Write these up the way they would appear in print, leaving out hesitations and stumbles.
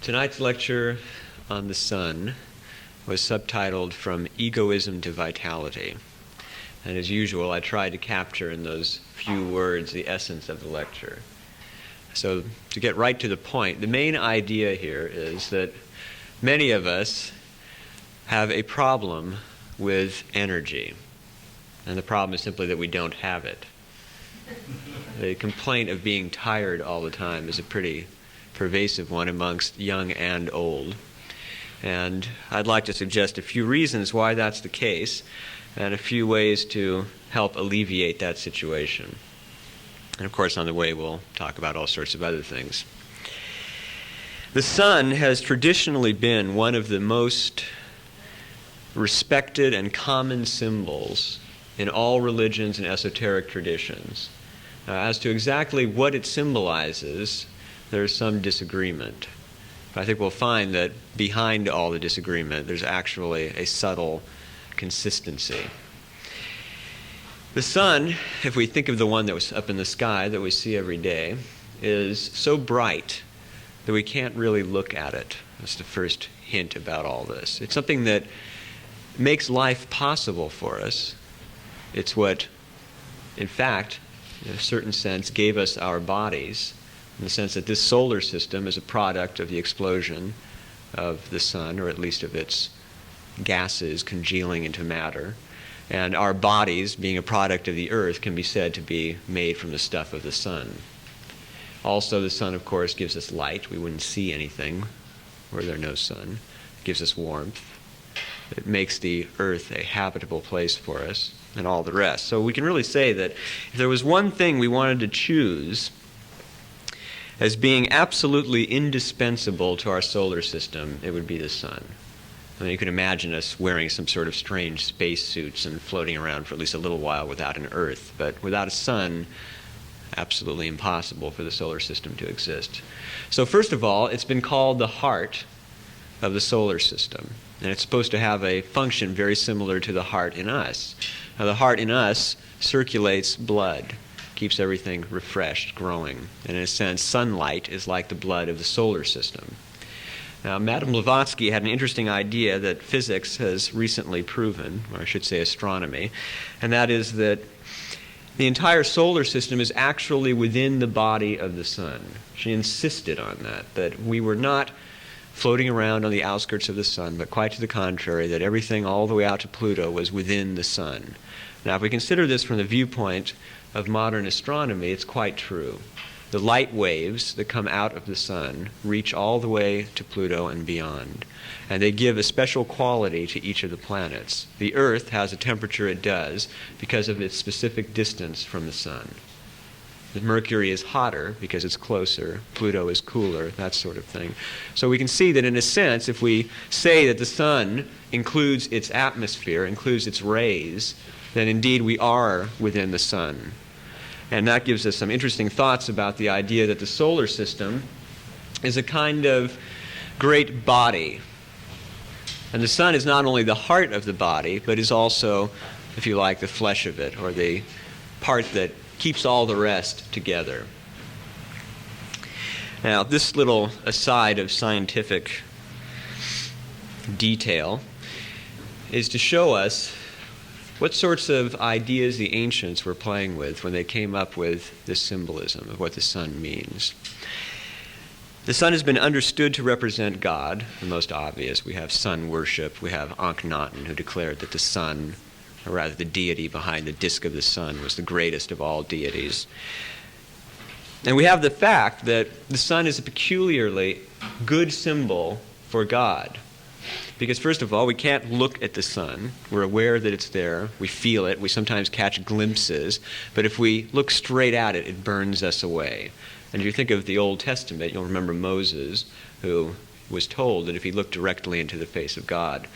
Tonight's lecture on the sun was subtitled From Egoism to Vitality. And as usual, I tried to capture in those few words the essence of the lecture. So to get right to the point, the main idea here is that many of us have a problem with energy. And the problem is simply that we don't have it. The complaint of being tired all the time is a pretty pervasive one amongst young and old. And I'd like to suggest a few reasons why that's the case and a few ways to help alleviate that situation. And of course, on the way, we'll talk about all sorts of other things. The sun has traditionally been one of the most respected and common symbols in all religions and esoteric traditions. As to exactly what it symbolizes, there's some disagreement. But I think we'll find that behind all the disagreement, there's actually a subtle consistency. The sun, if we think of the one that was up in the sky that we see every day, is so bright that we can't really look at it. That's the first hint about all this. It's something that makes life possible for us. It's what, in fact, in a certain sense, gave us our bodies, in the sense that this solar system is a product of the explosion of the sun, or at least of its gases congealing into matter. And our bodies, being a product of the earth, can be said to be made from the stuff of the sun. Also, the sun, of course, gives us light. We wouldn't see anything were there no sun. It gives us warmth. It makes the earth a habitable place for us, and all the rest. So we can really say that if there was one thing we wanted to choose as being absolutely indispensable to our solar system, it would be the sun. I mean, you can imagine us wearing some sort of strange spacesuits and floating around for at least a little while without an Earth. But without a sun, absolutely impossible for the solar system to exist. So first of all, it's been called the heart of the solar system. And it's supposed to have a function very similar to the heart in us. Now, the heart in us circulates blood, keeps everything refreshed, growing. And in a sense, sunlight is like the blood of the solar system. Now, Madame Blavatsky had an interesting idea that physics has recently proven, or I should say astronomy, and that is that the entire solar system is actually within the body of the sun. She insisted on that we were not floating around on the outskirts of the sun, but quite to the contrary, that everything all the way out to Pluto was within the sun. Now, if we consider this from the viewpoint of modern astronomy, it's quite true. The light waves that come out of the sun reach all the way to Pluto and beyond, and they give a special quality to each of the planets. The Earth has the temperature it does because of its specific distance from the sun. The Mercury is hotter because it's closer, Pluto is cooler, that sort of thing. So we can see that in a sense, if we say that the sun includes its atmosphere, includes its rays, then indeed we are within the sun. And that gives us some interesting thoughts about the idea that the solar system is a kind of great body. And the sun is not only the heart of the body, but is also, if you like, the flesh of it, or the part that keeps all the rest together. Now, this little aside of scientific detail is to show us what sorts of ideas the ancients were playing with when they came up with this symbolism of what the sun means. The sun has been understood to represent God, the most obvious. We have sun worship. We have Akhenaten, who declared that the sun, or rather the deity behind the disk of the sun, was the greatest of all deities. And we have the fact that the sun is a peculiarly good symbol for God. Because first of all, we can't look at the sun. We're aware that it's there. We feel it. We sometimes catch glimpses. But if we look straight at it, it burns us away. And if you think of the Old Testament, you'll remember Moses, who was told that if he looked directly into the face of God,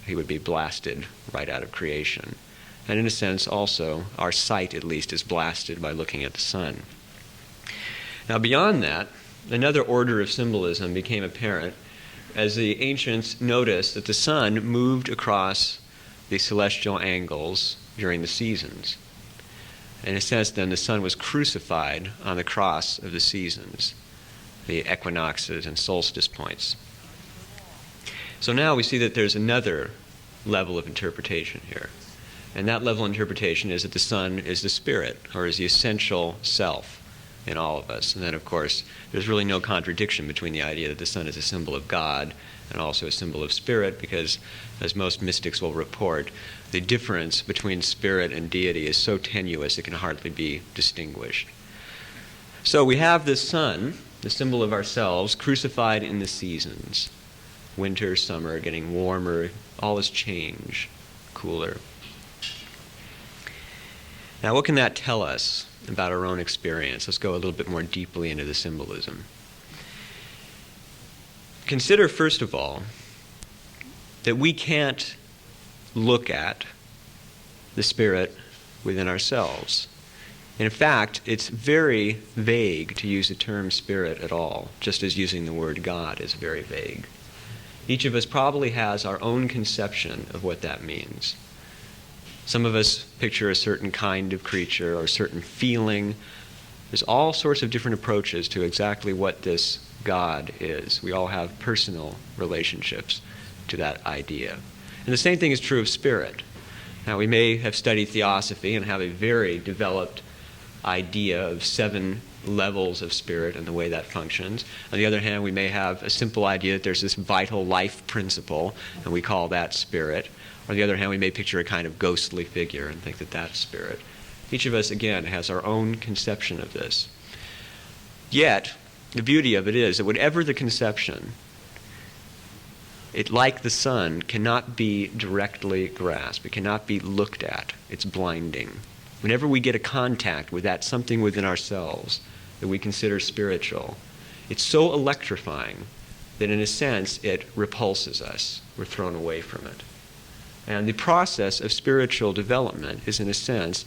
he would be blasted right out of creation. And in a sense, also, our sight, at least, is blasted by looking at the sun. Now, beyond that, another order of symbolism became apparent as the ancients noticed that the sun moved across the celestial angles during the seasons. In a sense, then, the sun was crucified on the cross of the seasons. the equinoxes and solstice points. So now we see that there's another level of interpretation here. And that level of interpretation is that the sun is the spirit, or is the essential self in all of us. And then, of course, there's really no contradiction between the idea that the sun is a symbol of God and also a symbol of spirit, because, as most mystics will report, the difference between spirit and deity is so tenuous it can hardly be distinguished. So we have the sun, the symbol of ourselves, crucified in the seasons. Winter, summer, getting warmer, all is change, cooler. Now, what can that tell us about our own experience? Let's go a little bit more deeply into the symbolism. Consider, first of all, that we can't look at the spirit within ourselves. In fact, it's very vague to use the term spirit at all, just as using the word God is very vague. Each of us probably has our own conception of what that means. Some of us picture a certain kind of creature or a certain feeling. There's all sorts of different approaches to exactly what this God is. We all have personal relationships to that idea. And the same thing is true of spirit. Now, we may have studied theosophy and have a very developed idea of 7 levels of spirit and the way that functions. On the other hand, we may have a simple idea that there's this vital life principle, and we call that spirit. On the other hand, we may picture a kind of ghostly figure and think that that's spirit. Each of us, again, has our own conception of this. Yet, the beauty of it is that whatever the conception, it, like the sun, cannot be directly grasped. It cannot be looked at. It's blinding. Whenever we get a contact with that something within ourselves that we consider spiritual, it's so electrifying that in a sense it repulses us. We're thrown away from it. And the process of spiritual development is, in a sense,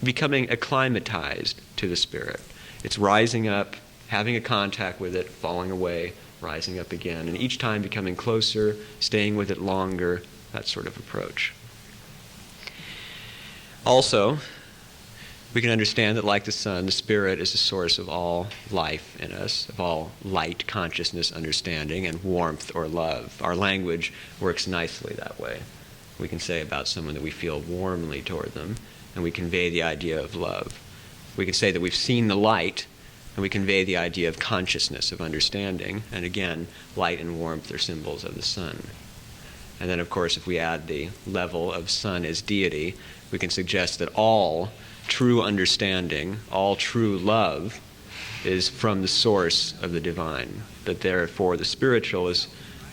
becoming acclimatized to the spirit. It's rising up, having a contact with it, falling away, rising up again, and each time becoming closer, staying with it longer, that sort of approach. Also, we can understand that, like the sun, the spirit is the source of all life in us, of all light, consciousness, understanding, and warmth or love. Our language works nicely that way. We can say about someone that we feel warmly toward them, and we convey the idea of love. We can say that we've seen the light, and we convey the idea of consciousness, of understanding. And again, light and warmth are symbols of the sun. And then, of course, if we add the level of sun as deity, we can suggest that all true understanding, all true love, is from the source of the divine. That therefore the spiritual is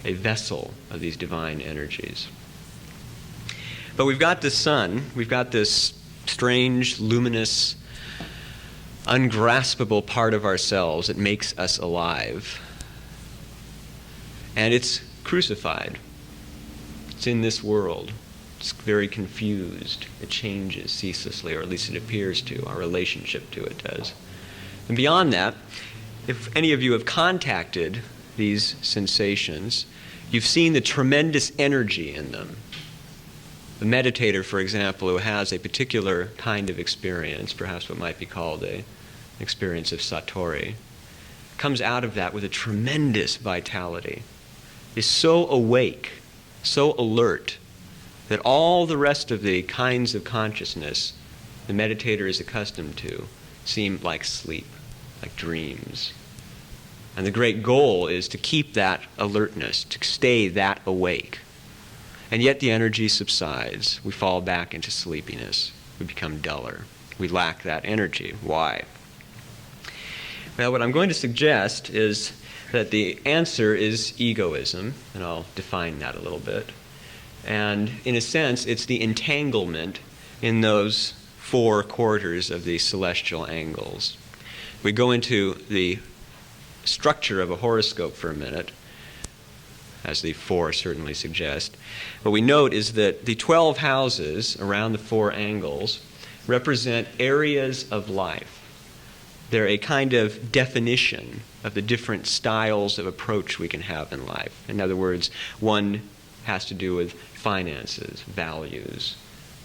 a vessel of these divine energies. But we've got the sun, we've got this strange, luminous, ungraspable part of ourselves that makes us alive. And it's crucified. It's in this world. It's very confused. It changes ceaselessly, or at least it appears to. Our relationship to it does. And beyond that, if any of you have contacted these sensations, you've seen the tremendous energy in them. A meditator, for example, who has a particular kind of experience, perhaps what might be called an experience of satori, comes out of that with a tremendous vitality, is so awake, so alert, that all the rest of the kinds of consciousness the meditator is accustomed to seem like sleep, like dreams. And the great goal is to keep that alertness, to stay that awake. And yet the energy subsides. We fall back into sleepiness. We become duller. We lack that energy. Why? Well, what I'm going to suggest is that the answer is egoism, and I'll define that a little bit. And in a sense, it's the entanglement in those 4 quarters of the celestial angles. We go into the structure of a horoscope for a minute, as the 4 certainly suggest. What we note is that the 12 houses around the 4 angles represent areas of life. They're a kind of definition of the different styles of approach we can have in life. In other words, one has to do with finances, values,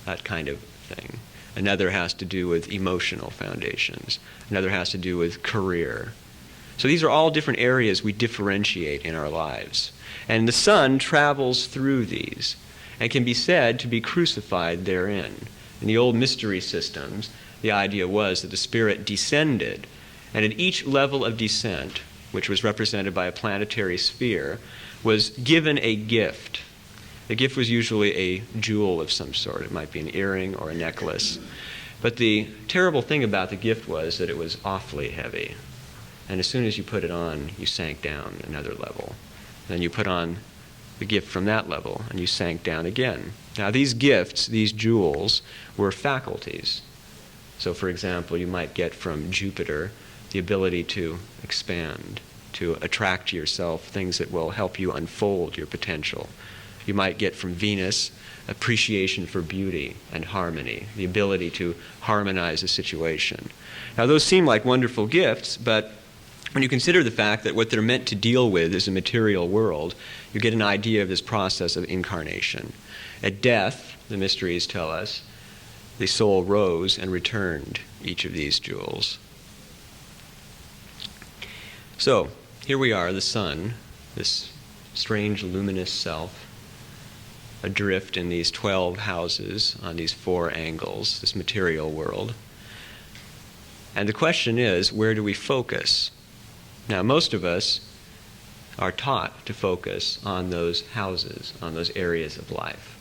that kind of thing. Another has to do with emotional foundations. Another has to do with career. So these are all different areas we differentiate in our lives. And the sun travels through these and can be said to be crucified therein. In the old mystery systems, the idea was that the Spirit descended, and at each level of descent, which was represented by a planetary sphere, was given a gift. The gift was usually a jewel of some sort. It might be an earring or a necklace. But the terrible thing about the gift was that it was awfully heavy. And as soon as you put it on, you sank down another level. Then you put on the gift from that level, and you sank down again. Now, these gifts, these jewels, were faculties. So, for example, you might get from Jupiter the ability to expand, to attract to yourself things that will help you unfold your potential. You might get from Venus appreciation for beauty and harmony, the ability to harmonize a situation. Now, those seem like wonderful gifts, but when you consider the fact that what they're meant to deal with is a material world, you get an idea of this process of incarnation. At death, the mysteries tell us, the soul rose and returned each of these jewels. So, here we are, the sun, this strange luminous self, adrift in these 12 houses on these 4 angles, this material world. And the question is, where do we focus? Now, most of us are taught to focus on those houses, on those areas of life.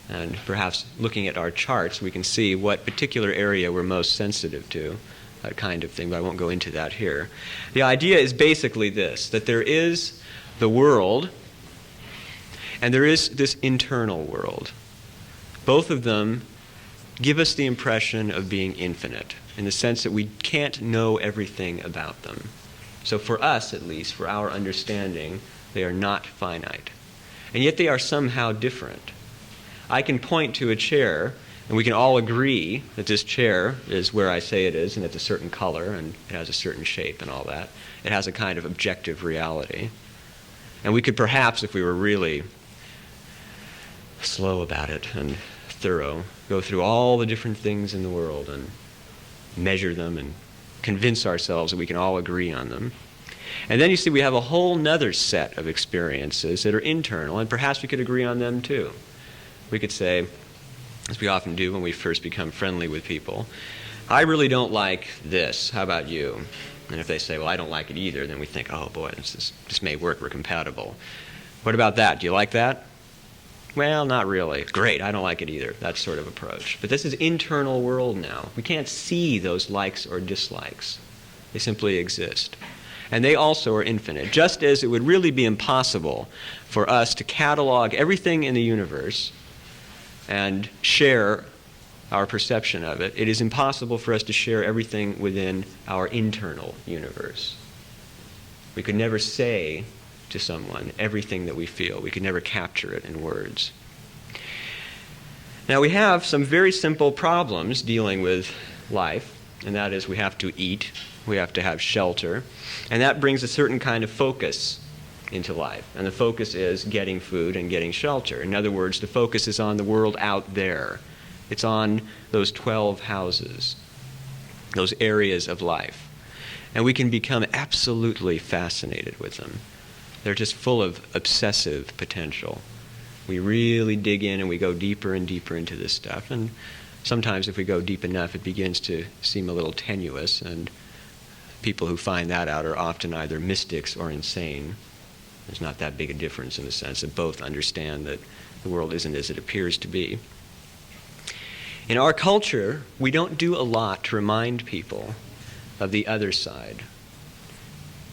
And perhaps looking at our charts, we can see what particular area we're most sensitive to, that kind of thing, but I won't go into that here. The idea is basically this, that there is the world, and there is this internal world. Both of them give us the impression of being infinite, in the sense that we can't know everything about them. So for us, at least, for our understanding, they are not finite. And yet they are somehow different. I can point to a chair, and we can all agree that this chair is where I say it is, and it's a certain color, and it has a certain shape and all that. It has a kind of objective reality. And we could perhaps, if we were really slow about it and thorough, go through all the different things in the world and measure them and convince ourselves that we can all agree on them. And then you see we have a whole nother set of experiences that are internal, and perhaps we could agree on them too. We could say, as we often do when we first become friendly with people, I really don't like this. How about you? And if they say, well, I don't like it either, then we think, oh boy, this may work, we're compatible. What about that? Do you like that? Well, not really. Great, I don't like it either. That sort of approach. But this is internal world now. We can't see those likes or dislikes. They simply exist. And they also are infinite. Just as it would really be impossible for us to catalog everything in the universe and share our perception of it, it is impossible for us to share everything within our internal universe. We could never say to someone everything that we feel. We could never capture it in words. Now we have some very simple problems dealing with life, and that is we have to eat, we have to have shelter, and that brings a certain kind of focus into life. And the focus is getting food and getting shelter. In other words, the focus is on the world out there. It's on those 12 houses, those areas of life. And we can become absolutely fascinated with them. They're just full of obsessive potential. We really dig in and we go deeper and deeper into this stuff. And sometimes if we go deep enough, it begins to seem a little tenuous. And people who find that out are often either mystics or insane. There's not that big a difference in the sense that both understand that the world isn't as it appears to be. In our culture, we don't do a lot to remind people of the other side.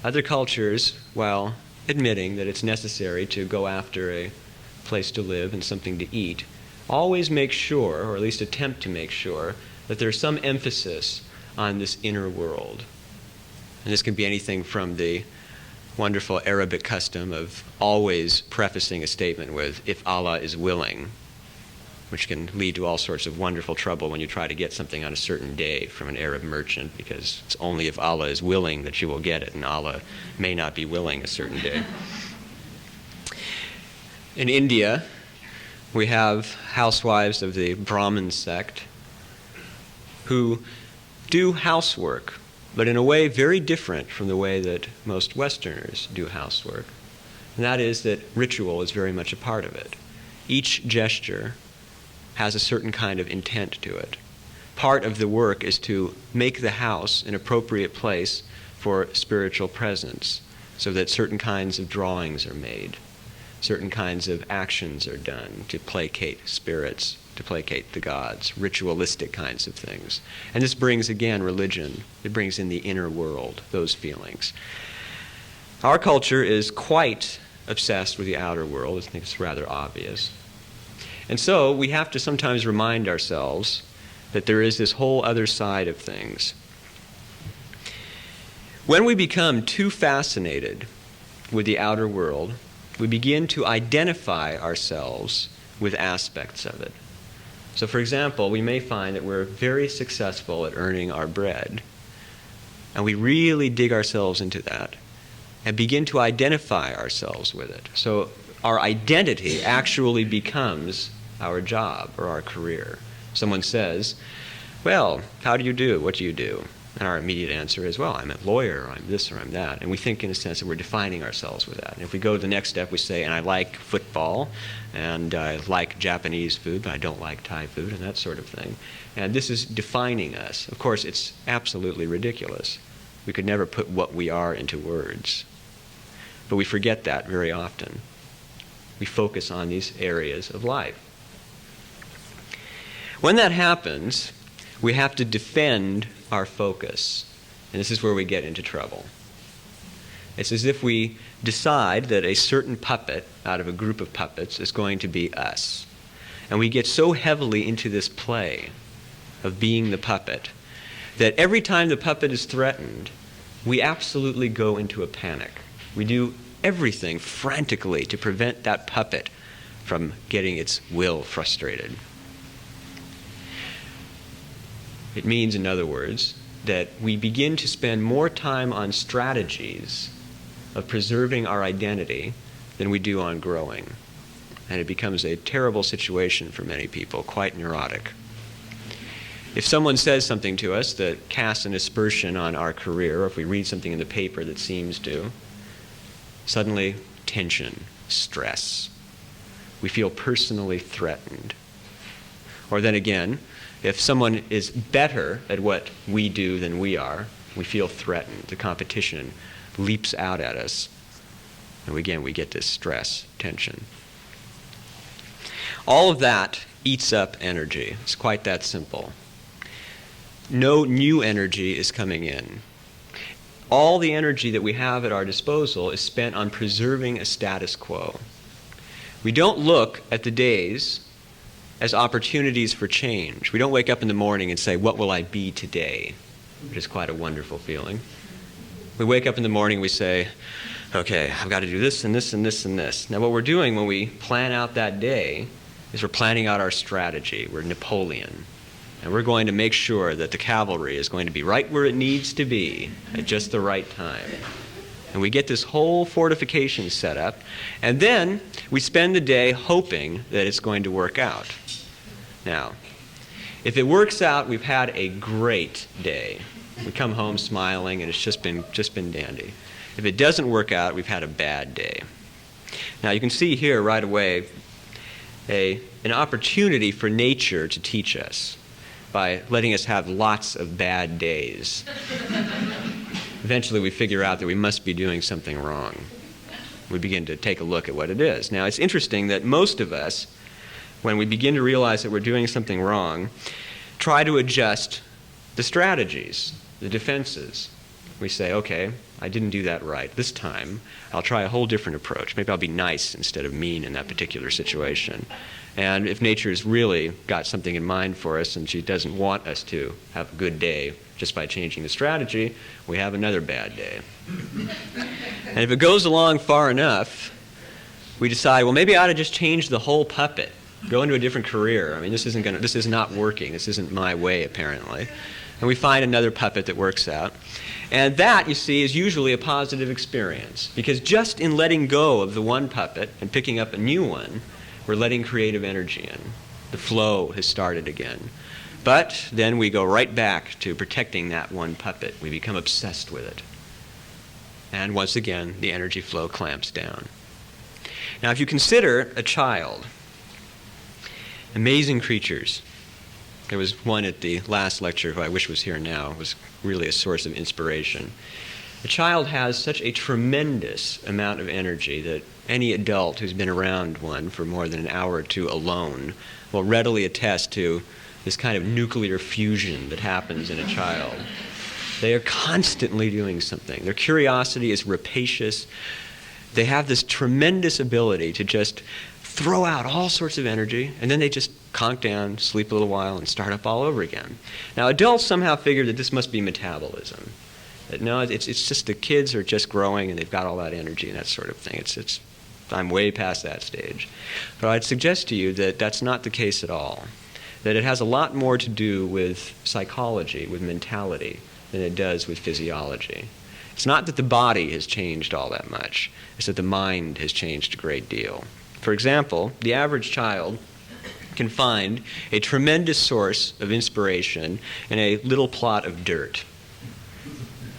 Other cultures, while admitting that it's necessary to go after a place to live and something to eat, always make sure, or at least attempt to make sure, that there's some emphasis on this inner world. And this can be anything from the wonderful Arabic custom of always prefacing a statement with, if Allah is willing, which can lead to all sorts of wonderful trouble when you try to get something on a certain day from an Arab merchant, because it's only if Allah is willing that you will get it, and Allah may not be willing a certain day. In India, we have housewives of the Brahmin sect who do housework but in a way very different from the way that most Westerners do housework. And that is that ritual is very much a part of it. Each gesture has a certain kind of intent to it. Part of the work is to make the house an appropriate place for spiritual presence, so that certain kinds of drawings are made, certain kinds of actions are done to placate spirits, to placate the gods, ritualistic kinds of things. And this brings, again, religion. It brings in the inner world, those feelings. Our culture is quite obsessed with the outer world. I think it's rather obvious. And so we have to sometimes remind ourselves that there is this whole other side of things. When we become too fascinated with the outer world, we begin to identify ourselves with aspects of it. So, for example, we may find that we're very successful at earning our bread, and we really dig ourselves into that and begin to identify ourselves with it. So our identity actually becomes our job or our career. Someone says, well, how do you do? What do you do? And our immediate answer is, well, I'm a lawyer, or I'm this, or I'm that. And we think in a sense that we're defining ourselves with that. And if we go to the next step, we say, and I like football, and I like Japanese food, but I don't like Thai food, and that sort of thing. And this is defining us. Of course, it's absolutely ridiculous. We could never put what we are into words. But we forget that very often. We focus on these areas of life. When that happens, we have to defend our focus. And this is where we get into trouble. It's as if we decide that a certain puppet out of a group of puppets is going to be us. And we get so heavily into this play of being the puppet that every time the puppet is threatened, we absolutely go into a panic. We do everything frantically to prevent that puppet from getting its will frustrated. It means, in other words, that we begin to spend more time on strategies of preserving our identity than we do on growing. And it becomes a terrible situation for many people, quite neurotic. If someone says something to us that casts an aspersion on our career, or if we read something in the paper that seems to, suddenly tension, stress. We feel personally threatened. Or then again, if someone is better at what we do than we are, we feel threatened. The competition leaps out at us. And again, we get this stress, tension. All of that eats up energy. It's quite that simple. No new energy is coming in. All the energy that we have at our disposal is spent on preserving a status quo. We don't look at the days as opportunities for change. We don't wake up in the morning and say, what will I be today? Which is quite a wonderful feeling. We wake up in the morning and we say, okay, I've got to do this and this and this and this. Now what we're doing when we plan out that day is we're planning out our strategy. We're Napoleon. And we're going to make sure that the cavalry is going to be right where it needs to be at just the right time. And we get this whole fortification set up. And then we spend the day hoping that it's going to work out. Now, if it works out, we've had a great day. We come home smiling and it's just been dandy. If it doesn't work out, we've had a bad day. Now you can see here right away an opportunity for nature to teach us by letting us have lots of bad days. Eventually we figure out that we must be doing something wrong. We begin to take a look at what it is. Now it's interesting that most of us, when we begin to realize that we're doing something wrong, try to adjust the strategies, the defenses. We say, okay, I didn't do that right. This time, I'll try a whole different approach. Maybe I'll be nice instead of mean in that particular situation. And if nature's really got something in mind for us and she doesn't want us to have a good day just by changing the strategy, we have another bad day. And if it goes along far enough, we decide, well, maybe I ought to just change the whole puppet, go into a different career. I mean, this is not working. This isn't my way, apparently. And we find another puppet that works out. And that, you see, is usually a positive experience. Because just in letting go of the one puppet and picking up a new one, we're letting creative energy in. The flow has started again. But then we go right back to protecting that one puppet. We become obsessed with it. And once again, the energy flow clamps down. Now, if you consider a child, amazing creatures. There was one at the last lecture who I wish was here now. It was really a source of inspiration. A child has such a tremendous amount of energy that any adult who's been around one for more than an hour or two alone will readily attest to this kind of nuclear fusion that happens in a child. They are constantly doing something. Their curiosity is rapacious. They have this tremendous ability to just throw out all sorts of energy, and then they just conk down, sleep a little while, and start up all over again. Now, adults somehow figure that this must be metabolism. That no, it's just the kids are just growing, and they've got all that energy and that sort of thing. I'm way past that stage. But I'd suggest to you that that's not the case at all. That it has a lot more to do with psychology, with mentality, than it does with physiology. It's not that the body has changed all that much. It's that the mind has changed a great deal. For example, the average child can find a tremendous source of inspiration in a little plot of dirt.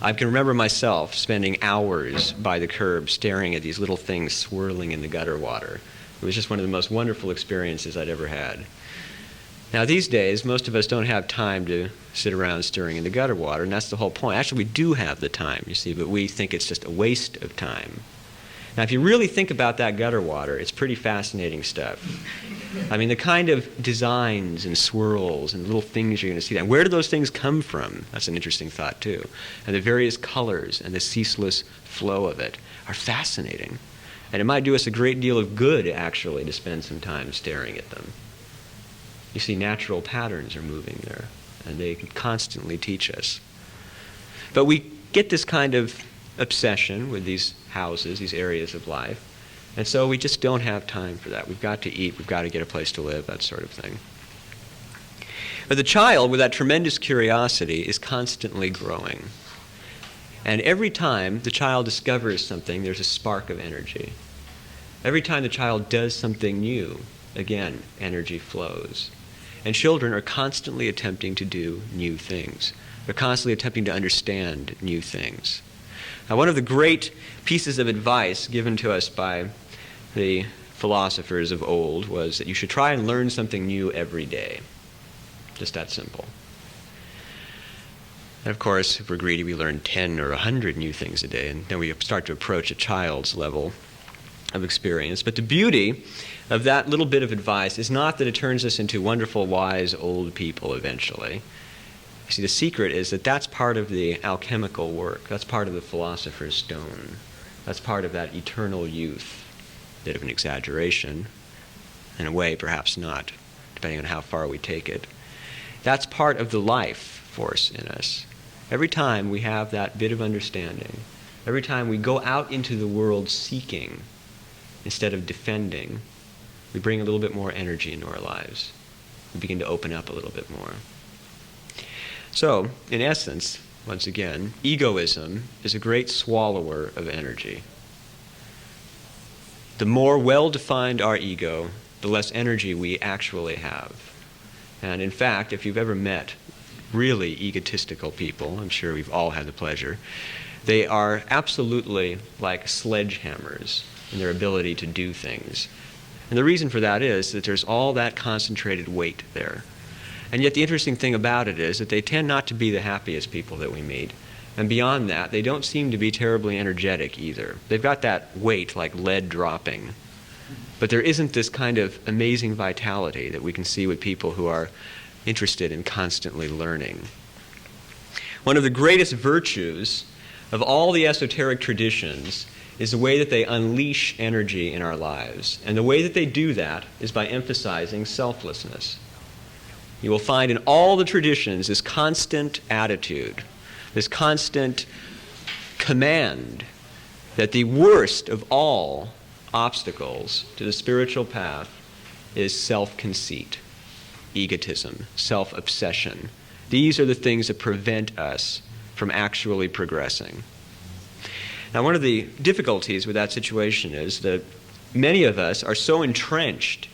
I can remember myself spending hours by the curb staring at these little things swirling in the gutter water. It was just one of the most wonderful experiences I'd ever had. Now, these days, most of us don't have time to sit around stirring in the gutter water, and that's the whole point. Actually, we do have the time, you see, but we think it's just a waste of time. Now, if you really think about that gutter water, it's pretty fascinating stuff. I mean, the kind of designs and swirls and little things you're going to see. And where do those things come from? That's an interesting thought, too. And the various colors and the ceaseless flow of it are fascinating. And it might do us a great deal of good, actually, to spend some time staring at them. You see, natural patterns are moving there, and they constantly teach us. But we get this kind of obsession with these houses, these areas of life, and so we just don't have time for that. We've got to eat, we've got to get a place to live, that sort of thing. But the child, with that tremendous curiosity, is constantly growing. And every time the child discovers something, there's a spark of energy. Every time the child does something new, again, energy flows. And children are constantly attempting to do new things. They're constantly attempting to understand new things. Now, one of the great pieces of advice given to us by the philosophers of old was that you should try and learn something new every day. Just that simple. And of course, if we're greedy, we learn 10 or 100 new things a day, and then we start to approach a child's level of experience. But the beauty of that little bit of advice is not that it turns us into wonderful, wise, old people eventually. You see, the secret is that that's part of the alchemical work. That's part of the philosopher's stone. That's part of that eternal youth. Bit of an exaggeration. In a way, perhaps not, depending on how far we take it. That's part of the life force in us. Every time we have that bit of understanding, every time we go out into the world seeking instead of defending, we bring a little bit more energy into our lives. We begin to open up a little bit more. So, in essence, once again, egoism is a great swallower of energy. The more well-defined our ego, the less energy we actually have. And in fact, if you've ever met really egotistical people, I'm sure we've all had the pleasure, they are absolutely like sledgehammers in their ability to do things. And the reason for that is that there's all that concentrated weight there. And yet the interesting thing about it is that they tend not to be the happiest people that we meet. And beyond that, they don't seem to be terribly energetic either. They've got that weight like lead dropping. But there isn't this kind of amazing vitality that we can see with people who are interested in constantly learning. One of the greatest virtues of all the esoteric traditions is the way that they unleash energy in our lives. And the way that they do that is by emphasizing selflessness. You will find in all the traditions this constant attitude, this constant command that the worst of all obstacles to the spiritual path is self-conceit, egotism, self-obsession. These are the things that prevent us from actually progressing. Now, one of the difficulties with that situation is that many of us are so entrenched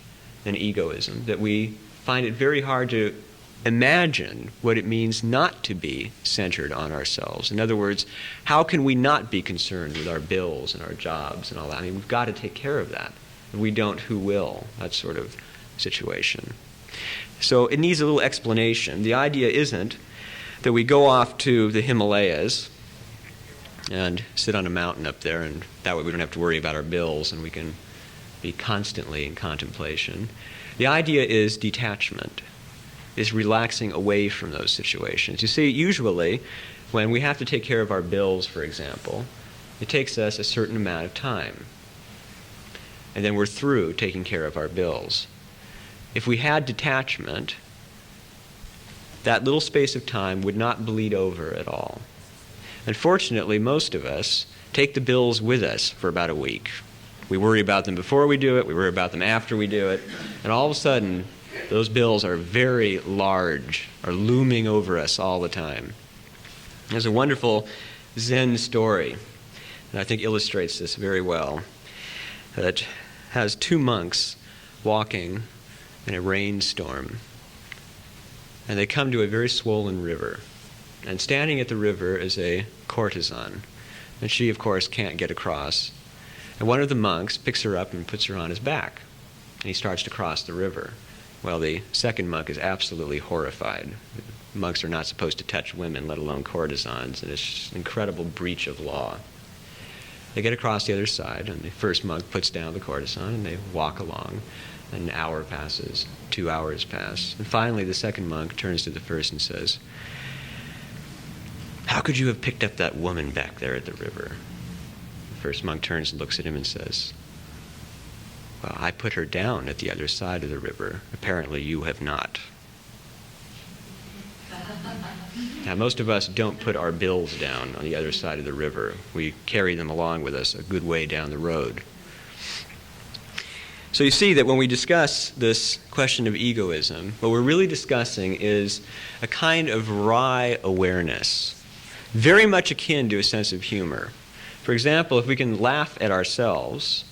in egoism that we find it very hard to imagine what it means not to be centered on ourselves. In other words, how can we not be concerned with our bills and our jobs and all that? I mean, we've got to take care of that. If we don't, who will? That sort of situation. So it needs a little explanation. The idea isn't that we go off to the Himalayas and sit on a mountain up there, and that way we don't have to worry about our bills and we can be constantly in contemplation. The idea is detachment, is relaxing away from those situations. You see, usually when we have to take care of our bills, for example, it takes us a certain amount of time. And then we're through taking care of our bills. If we had detachment, that little space of time would not bleed over at all. Unfortunately, most of us take the bills with us for about a week. We worry about them before we do it, we worry about them after we do it, and all of a sudden, those bills are very large, are looming over us all the time. There's a wonderful Zen story that I think illustrates this very well. That has two monks walking in a rainstorm, and they come to a very swollen river. And standing at the river is a courtesan, and she, of course, can't get across. And one of the monks picks her up and puts her on his back, and he starts to cross the river. Well, the second monk is absolutely horrified. Monks are not supposed to touch women, let alone courtesans, and it's just an incredible breach of law. They get across the other side, and the first monk puts down the courtesan, and they walk along. An hour passes, 2 hours pass, and finally the second monk turns to the first and says, "How could you have picked up that woman back there at the river?" The first monk turns and looks at him and says, "Well, I put her down at the other side of the river. Apparently you have not." Now, most of us don't put our bills down on the other side of the river. We carry them along with us a good way down the road. So you see that when we discuss this question of egoism, what we're really discussing is a kind of wry awareness, very much akin to a sense of humor. For example, if we can laugh at ourselves,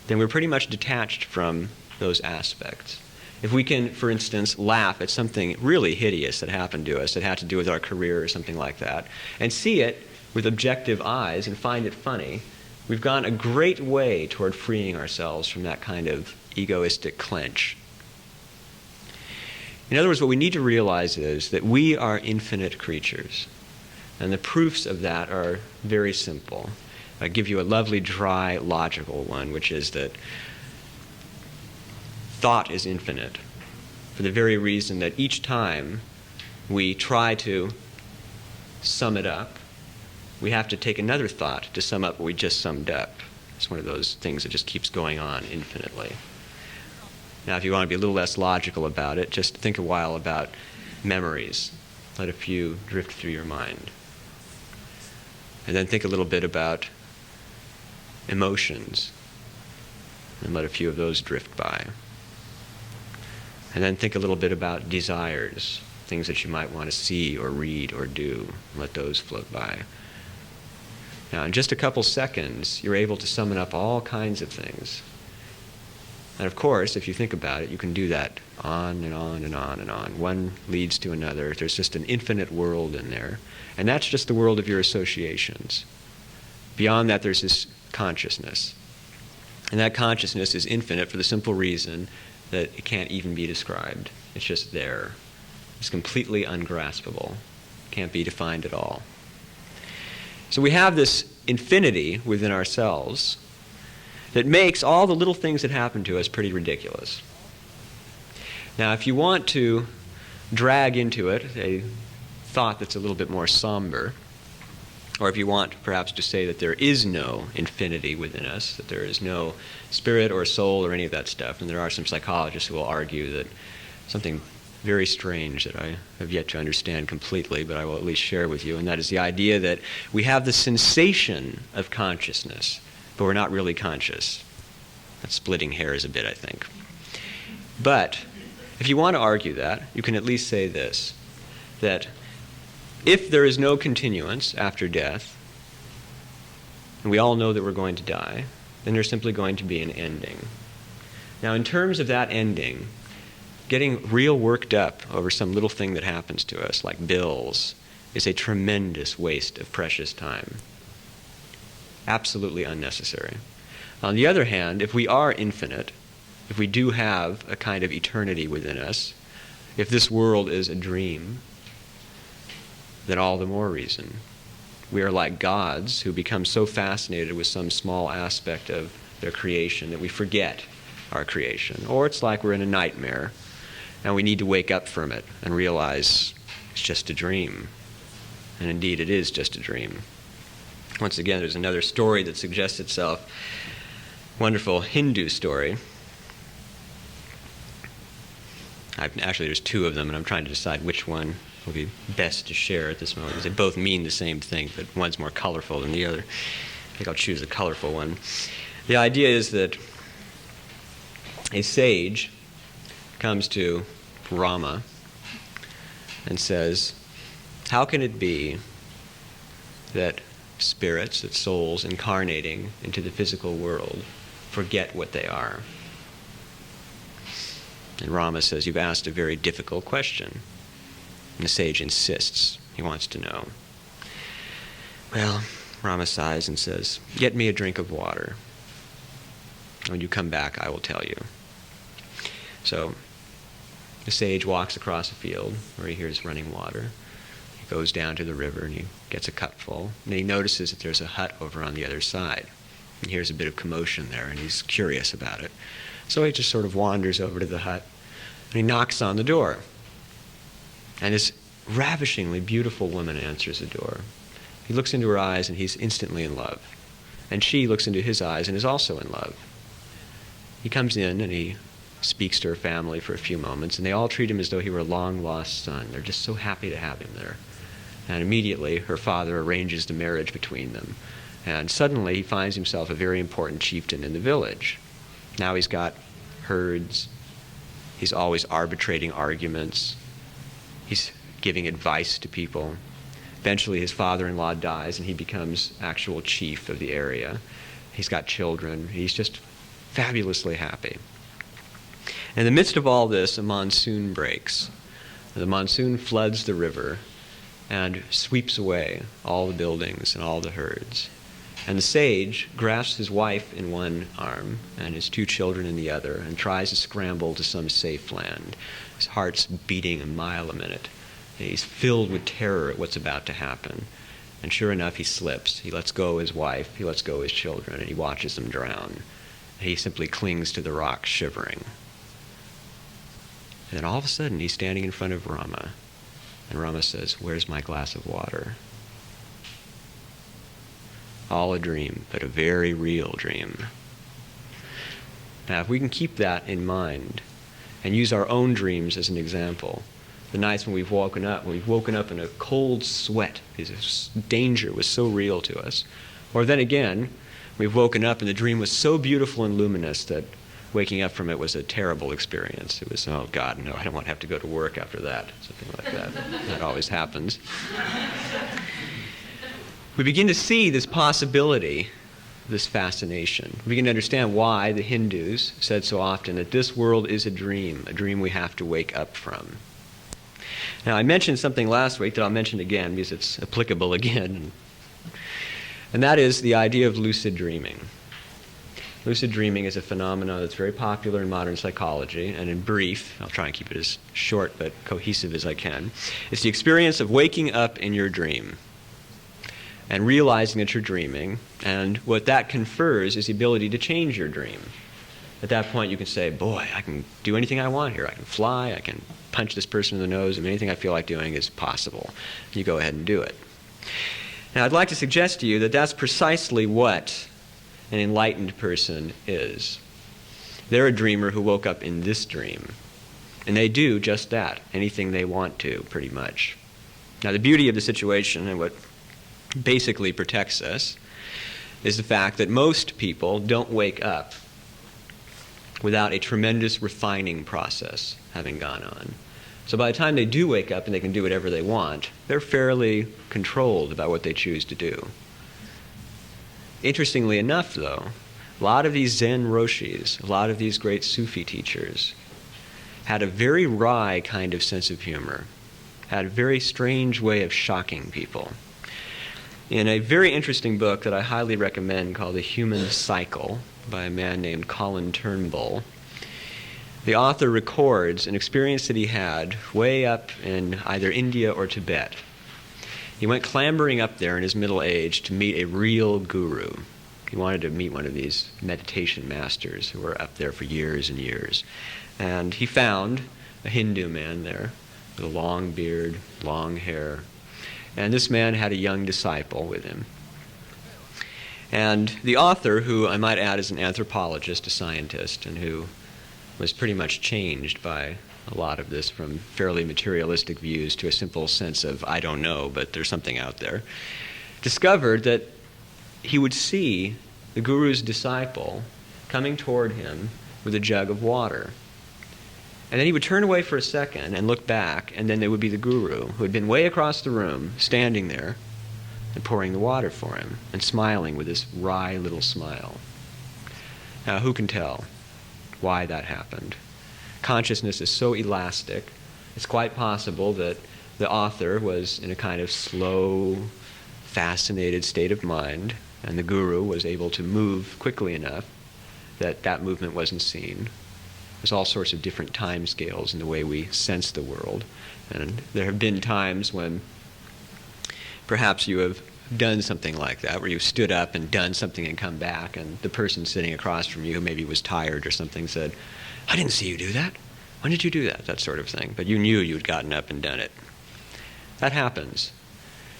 then we're pretty much detached from those aspects. If we can, for instance, laugh at something really hideous that happened to us, that had to do with our career or something like that, and see it with objective eyes and find it funny, we've gone a great way toward freeing ourselves from that kind of egoistic clench. In other words, what we need to realize is that we are infinite creatures. And the proofs of that are very simple. I give you a lovely, dry, logical one, which is that thought is infinite, for the very reason that each time we try to sum it up, we have to take another thought to sum up what we just summed up. It's one of those things that just keeps going on infinitely. Now, if you want to be a little less logical about it, just think a while about memories. Let a few drift through your mind. And then think a little bit about emotions, and let a few of those drift by. And then think a little bit about desires, things that you might want to see or read or do, and let those float by. Now, in just a couple seconds, you're able to summon up all kinds of things. And of course, if you think about it, you can do that on and on and on and on. One leads to another. There's just an infinite world in there. And that's just the world of your associations. Beyond that, there's this consciousness. And that consciousness is infinite for the simple reason that it can't even be described. It's just there. It's completely ungraspable. Can't be defined at all. So we have this infinity within ourselves that makes all the little things that happen to us pretty ridiculous. Now, if you want to drag into it a thought that's a little bit more somber, or if you want perhaps to say that there is no infinity within us, that there is no spirit or soul or any of that stuff, and there are some psychologists who will argue that something very strange that I have yet to understand completely, but I will at least share with you, and that is the idea that we have the sensation of consciousness, but we're not really conscious. That's splitting hairs a bit, I think. But if you want to argue that, you can at least say this, that if there is no continuance after death, and we all know that we're going to die, then there's simply going to be an ending. Now, in terms of that ending, getting real worked up over some little thing that happens to us, like bills, is a tremendous waste of precious time. Absolutely unnecessary. On the other hand, if we are infinite, if we do have a kind of eternity within us, if this world is a dream, then all the more reason. We are like gods who become so fascinated with some small aspect of their creation that we forget our creation. Or it's like we're in a nightmare and we need to wake up from it and realize it's just a dream. And indeed, it is just a dream. Once again, there's another story that suggests itself. Wonderful Hindu story. Actually, there's two of them, and I'm trying to decide which one will be best to share at this moment, because they both mean the same thing, but one's more colorful than the other. I think I'll choose the colorful one. The idea is that a sage comes to Rama and says, how can it be that spirits, that souls incarnating into the physical world, forget what they are? And Rama says, you've asked a very difficult question. And the sage insists. He wants to know. Well, Rama sighs and says, get me a drink of water. When you come back, I will tell you. So the sage walks across a field where he hears running water. He goes down to the river and he gets a cupful. And he notices that there's a hut over on the other side. He hears a bit of commotion there and he's curious about it. So he just sort of wanders over to the hut and he knocks on the door. And this ravishingly beautiful woman answers the door. He looks into her eyes and he's instantly in love. And she looks into his eyes and is also in love. He comes in and he speaks to her family for a few moments, and they all treat him as though he were a long-lost son. They're just so happy to have him there. And immediately her father arranges the marriage between them. And suddenly he finds himself a very important chieftain in the village. Now he's got herds. He's always arbitrating arguments. He's giving advice to people. Eventually his father-in-law dies and he becomes actual chief of the area. He's got children. He's just fabulously happy. In the midst of all this, a monsoon breaks. The monsoon floods the river and sweeps away all the buildings and all the herds. And the sage grasps his wife in one arm and his two children in the other and tries to scramble to some safe land. His heart's beating a mile a minute. He's filled with terror at what's about to happen. And sure enough, he slips. He lets go his wife, he lets go his children, and he watches them drown. And he simply clings to the rock, shivering. And then all of a sudden, he's standing in front of Rama. And Rama says, where's my glass of water? All a dream, but a very real dream. Now, if we can keep that in mind and use our own dreams as an example, the nights when we've woken up in a cold sweat because danger was so real to us, or then again, we've woken up and the dream was so beautiful and luminous that waking up from it was a terrible experience. It was, oh God, no, I don't want to have to go to work after that, something like that. That always happens. We begin to see this possibility, this fascination. We begin to understand why the Hindus said so often that this world is a dream we have to wake up from. Now, I mentioned something last week that I'll mention again because it's applicable again, and that is the idea of lucid dreaming. Lucid dreaming is a phenomenon that's very popular in modern psychology, and in brief, I'll try and keep it as short but cohesive as I can, it's the experience of waking up in your dream and realizing that you're dreaming, and what that confers is the ability to change your dream. At that point, you can say, boy, I can do anything I want here. I can fly, I can punch this person in the nose, and anything I feel like doing is possible. You go ahead and do it. Now, I'd like to suggest to you that that's precisely what an enlightened person is. They're a dreamer who woke up in this dream. And they do just that, anything they want to, pretty much. Now, the beauty of the situation and what basically protects us is the fact that most people don't wake up without a tremendous refining process having gone on. So by the time they do wake up and they can do whatever they want, they're fairly controlled about what they choose to do. Interestingly enough, though, a lot of these Zen Roshis, a lot of these great Sufi teachers, had a very wry kind of sense of humor, had a very strange way of shocking people. In a very interesting book that I highly recommend called The Human Cycle by a man named Colin Turnbull, the author records an experience that he had way up in either India or Tibet. He went clambering up there in his middle age to meet a real guru. He wanted to meet one of these meditation masters who were up there for years and years. And he found a Hindu man there with a long beard, long hair. And this man had a young disciple with him. And the author, who I might add is an anthropologist, a scientist, and who was pretty much changed by a lot of this from fairly materialistic views to a simple sense of, I don't know, but there's something out there, discovered that he would see the guru's disciple coming toward him with a jug of water. And then he would turn away for a second and look back, and then there would be the guru, who had been way across the room, standing there and pouring the water for him and smiling with this wry little smile. Now, who can tell why that happened? Consciousness is so elastic, it's quite possible that the author was in a kind of slow, fascinated state of mind, and the guru was able to move quickly enough that that movement wasn't seen. There's all sorts of different time scales in the way we sense the world. And there have been times when perhaps you have done something like that, where you've stood up and done something and come back, and the person sitting across from you, who maybe was tired or something, said, I didn't see you do that. When did you do that? That sort of thing. But you knew you'd gotten up and done it. That happens.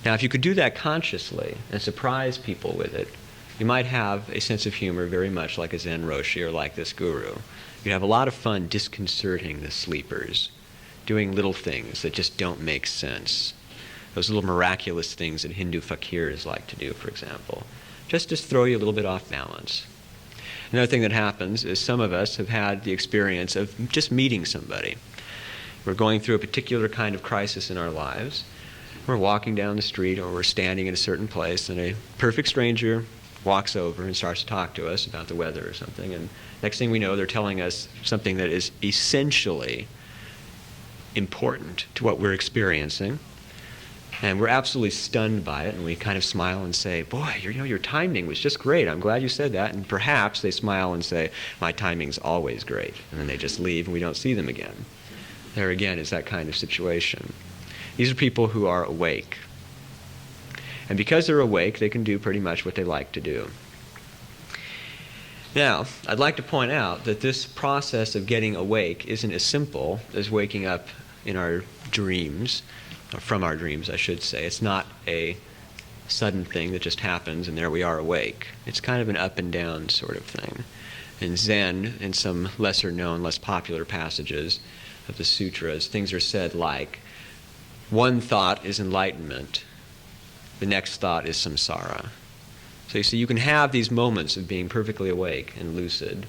Now, if you could do that consciously and surprise people with it, you might have a sense of humor very much like a Zen Roshi or like this guru. You'd have a lot of fun disconcerting the sleepers, doing little things that just don't make sense. Those little miraculous things that Hindu fakirs like to do, for example, just to throw you a little bit off balance. Another thing that happens is some of us have had the experience of just meeting somebody. We're going through a particular kind of crisis in our lives. We're walking down the street or we're standing in a certain place, and a perfect stranger walks over and starts to talk to us about the weather or something, and next thing we know, they're telling us something that is essentially important to what we're experiencing, and we're absolutely stunned by it, and we kind of smile and say, boy, your timing was just great, I'm glad you said that, and perhaps they smile and say, my timing's always great, and then they just leave and we don't see them again. There again is that kind of situation. These are people who are awake. And because they're awake, they can do pretty much what they like to do. Now, I'd like to point out that this process of getting awake isn't as simple as waking up in our dreams, or from our dreams, I should say. It's not a sudden thing that just happens and there we are awake. It's kind of an up and down sort of thing. In Zen, in some lesser known, less popular passages of the sutras, things are said like, one thought is enlightenment, the next thought is samsara. So you see, you can have these moments of being perfectly awake and lucid,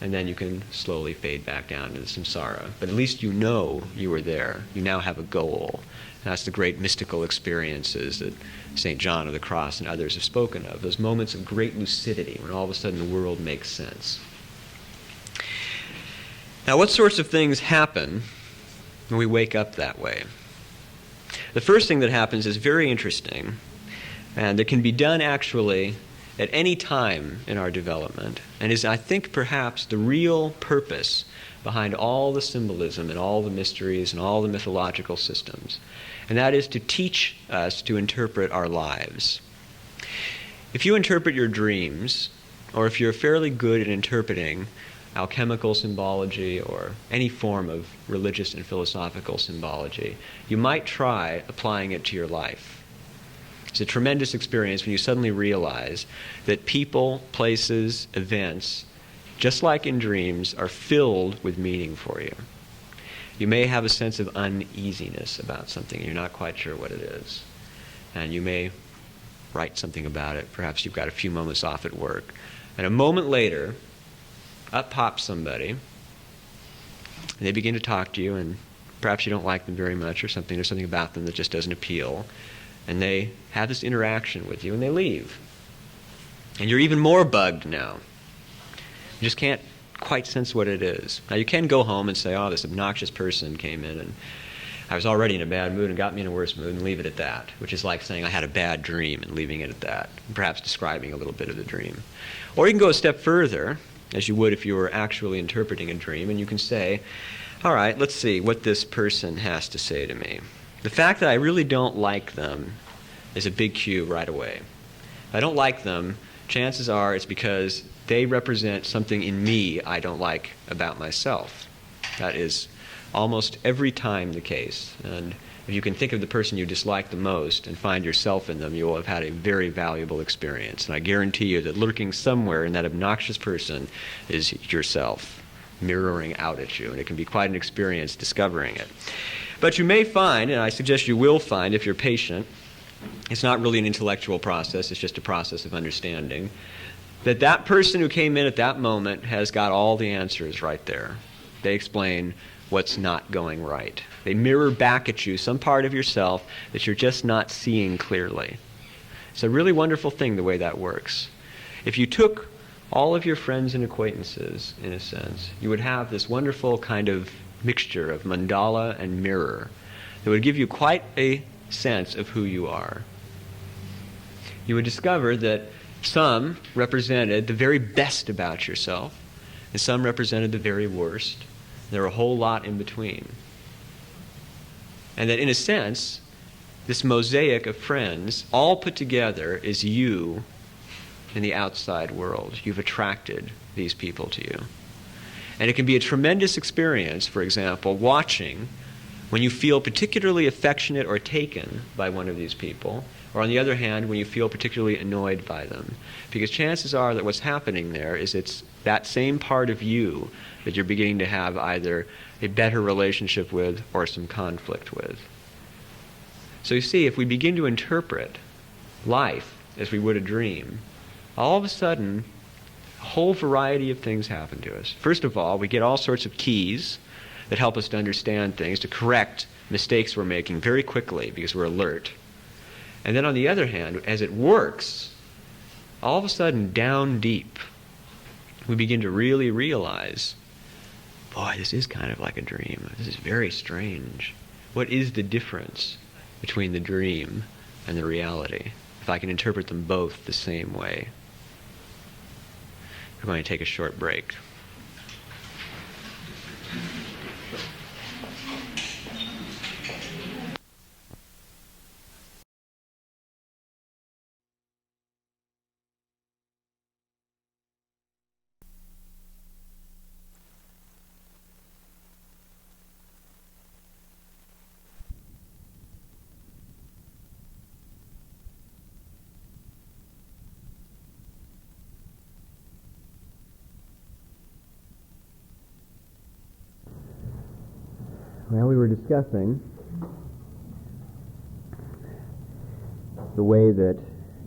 and then you can slowly fade back down into the samsara. But at least you know you were there. You now have a goal. And that's the great mystical experiences that St. John of the Cross and others have spoken of, those moments of great lucidity when all of a sudden the world makes sense. Now, what sorts of things happen when we wake up that way? The first thing that happens is very interesting, and it can be done actually at any time in our development, and is, I think, perhaps the real purpose behind all the symbolism and all the mysteries and all the mythological systems, and that is to teach us to interpret our lives. If you interpret your dreams, or if you're fairly good at interpreting alchemical symbology or any form of religious and philosophical symbology, you might try applying it to your life. It's a tremendous experience when you suddenly realize that people, places, events, just like in dreams, are filled with meaning for you. You may have a sense of uneasiness about something, and you're not quite sure what it is. And you may write something about it. Perhaps you've got a few moments off at work. And a moment later, up pops somebody, and they begin to talk to you, and perhaps you don't like them very much or something. There's something about them that just doesn't appeal. And they have this interaction with you, and they leave. And you're even more bugged now. You just can't quite sense what it is. Now, you can go home and say, oh, this obnoxious person came in and I was already in a bad mood and got me in a worse mood, and leave it at that, which is like saying I had a bad dream and leaving it at that, perhaps describing a little bit of the dream. Or you can go a step further, as you would if you were actually interpreting a dream, and you can say, all right, let's see what this person has to say to me. The fact that I really don't like them is a big cue right away. If I don't like them, chances are it's because they represent something in me I don't like about myself. That is almost every time the case. And if you can think of the person you dislike the most and find yourself in them, you will have had a very valuable experience. And I guarantee you that lurking somewhere in that obnoxious person is yourself, mirroring out at you. And it can be quite an experience discovering it. But you may find, and I suggest you will find if you're patient, it's not really an intellectual process, it's just a process of understanding, that that person who came in at that moment has got all the answers right there. They explain what's not going right. They mirror back at you some part of yourself that you're just not seeing clearly. It's a really wonderful thing the way that works. If you took all of your friends and acquaintances, in a sense, you would have this wonderful kind of mixture of mandala and mirror that would give you quite a sense of who you are. You would discover that some represented the very best about yourself, and some represented the very worst. There were a whole lot in between. And that in a sense, this mosaic of friends, all put together, is you in the outside world. You've attracted these people to you. And it can be a tremendous experience, for example, watching when you feel particularly affectionate or taken by one of these people, or on the other hand, when you feel particularly annoyed by them. Because chances are that what's happening there is it's that same part of you that you're beginning to have either a better relationship with or some conflict with. So you see, if we begin to interpret life as we would a dream, all of a sudden, a whole variety of things happen to us. First of all, we get all sorts of keys that help us to understand things, to correct mistakes we're making very quickly because we're alert. And then on the other hand, as it works, all of a sudden, down deep, we begin to really realize, boy, this is kind of like a dream. This is very strange. What is the difference between the dream and the reality, if I can interpret them both the same way? We're going to take a short break. Well, we were discussing the way that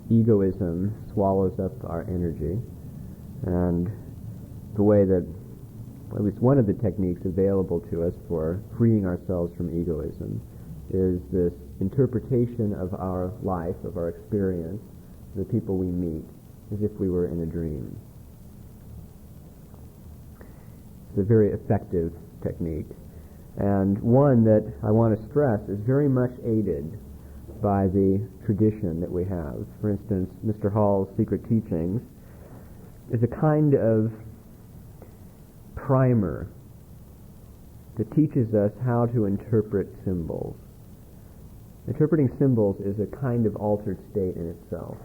egoism swallows up our energy, and the way that, at least one of the techniques available to us for freeing ourselves from egoism is this interpretation of our life, of our experience, the people we meet, as if we were in a dream. It's a very effective technique, and one that I want to stress is very much aided by the tradition that we have. For instance, Mr. Hall's Secret Teachings is a kind of primer that teaches us how to interpret symbols. Interpreting symbols is a kind of altered state in itself.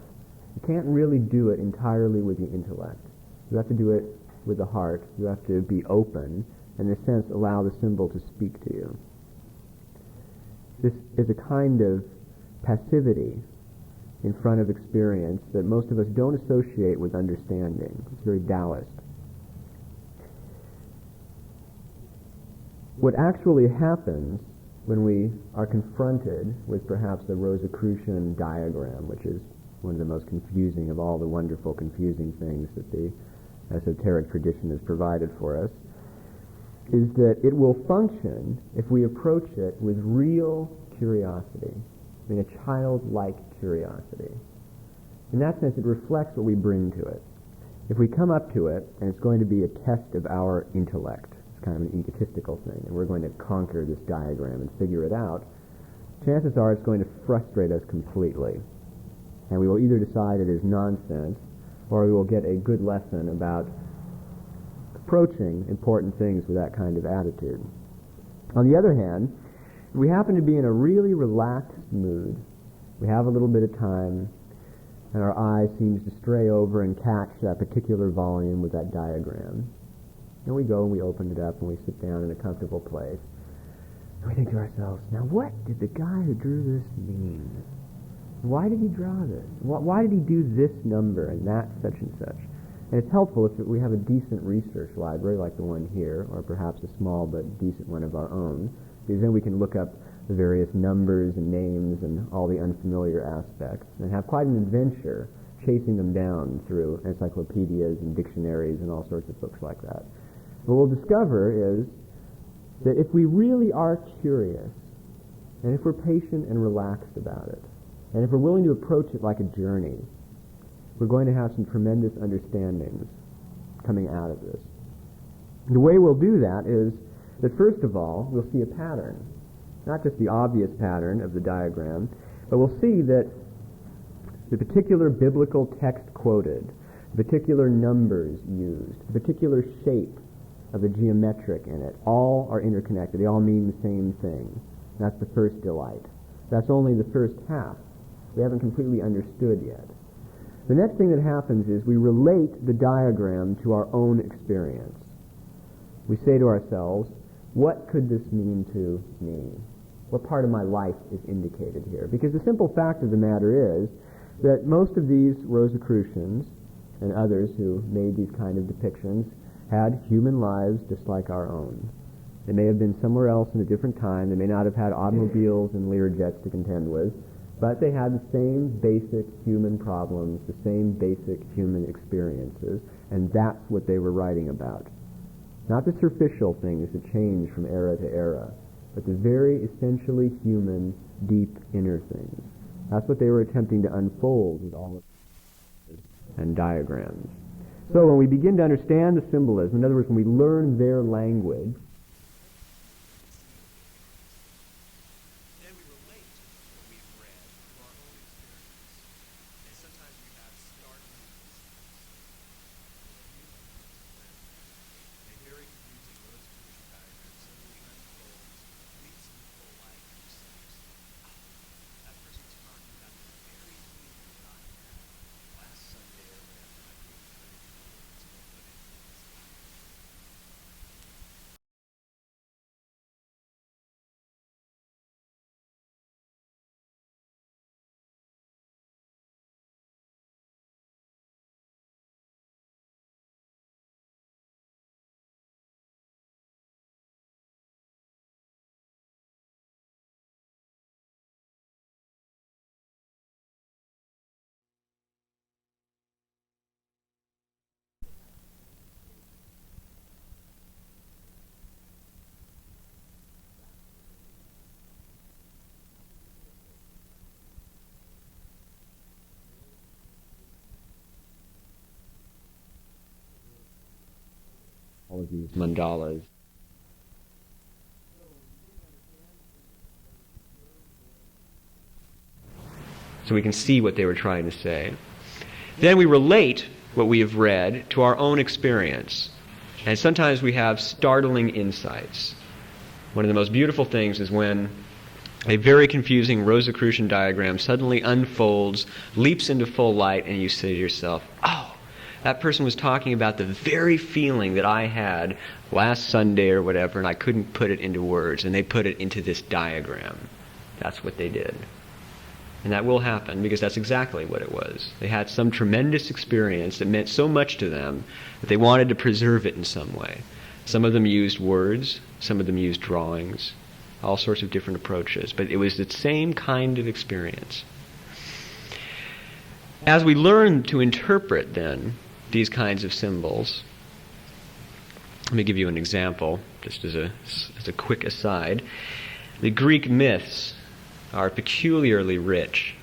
You can't really do it entirely with the intellect. You have to do it with the heart. You have to be open, and in a sense allow the symbol to speak to you. This is a kind of passivity in front of experience that most of us don't associate with understanding. It's very Taoist. What actually happens when we are confronted with perhaps the Rosicrucian diagram, which is one of the most confusing of all the wonderful confusing things that the esoteric tradition has provided for us, is that it will function if we approach it with real curiosity, I mean a childlike curiosity. In that sense, it reflects what we bring to it. if we come up to it, and it's going to be a test of our intellect, it's kind of an egotistical thing, and we're going to conquer this diagram and figure it out, chances are it's going to frustrate us completely. And we will either decide it is nonsense, or we will get a good lesson about approaching important things with that kind of attitude. On the other hand, if we happen to be in a really relaxed mood, we have a little bit of time, and our eye seems to stray over and catch that particular volume with that diagram. And we go and we open it up and we sit down in a comfortable place. And we think to ourselves, now what did the guy who drew this mean? Why did he draw this? Why did he do this number and that such and such? And it's helpful if we have a decent research library like the one here, or perhaps a small but decent one of our own, because then we can look up the various numbers and names and all the unfamiliar aspects and have quite an adventure chasing them down through encyclopedias and dictionaries and all sorts of books like that. What we'll discover is that if we really are curious, and if we're patient and relaxed about it, and if we're willing to approach it like a journey, we're going to have some tremendous understandings coming out of this. The way we'll do that is that first of all, we'll see a pattern. Not just the obvious pattern of the diagram, but we'll see that the particular biblical text quoted, the particular numbers used, the particular shape of the geometric in it, all are interconnected. They all mean the same thing. That's the first delight. That's only the first half. We haven't completely understood yet. The next thing that happens is we relate the diagram to our own experience. We say to ourselves, what could this mean to me? What part of my life is indicated here? Because the simple fact of the matter is that most of these Rosicrucians and others who made these kind of depictions had human lives just like our own. They may have been somewhere else in a different time. They may not have had automobiles and Learjets to contend with, but they had the same basic human problems, the same basic human experiences, and that's what they were writing about. Not the superficial things that change from era to era, but the very essentially human, deep inner things. That's what they were attempting to unfold with all of and diagrams. So when we begin to understand the symbolism, in other words, when we learn their language, all of these mandalas. So we can see what they were trying to say. Then we relate what we have read to our own experience. And sometimes we have startling insights. One of the most beautiful things is when a very confusing Rosicrucian diagram suddenly unfolds, leaps into full light, and you say to yourself, oh, that person was talking about the very feeling that I had last Sunday or whatever, and I couldn't put it into words, and they put it into this diagram. That's what they did. And that will happen because that's exactly what it was. They had some tremendous experience that meant so much to them that they wanted to preserve it in some way. Some of them used words, some of them used drawings, all sorts of different approaches, but it was the same kind of experience. As we learn to interpret, then, these kinds of symbols, let me give you an example, just as a quick aside. The Greek myths are peculiarly rich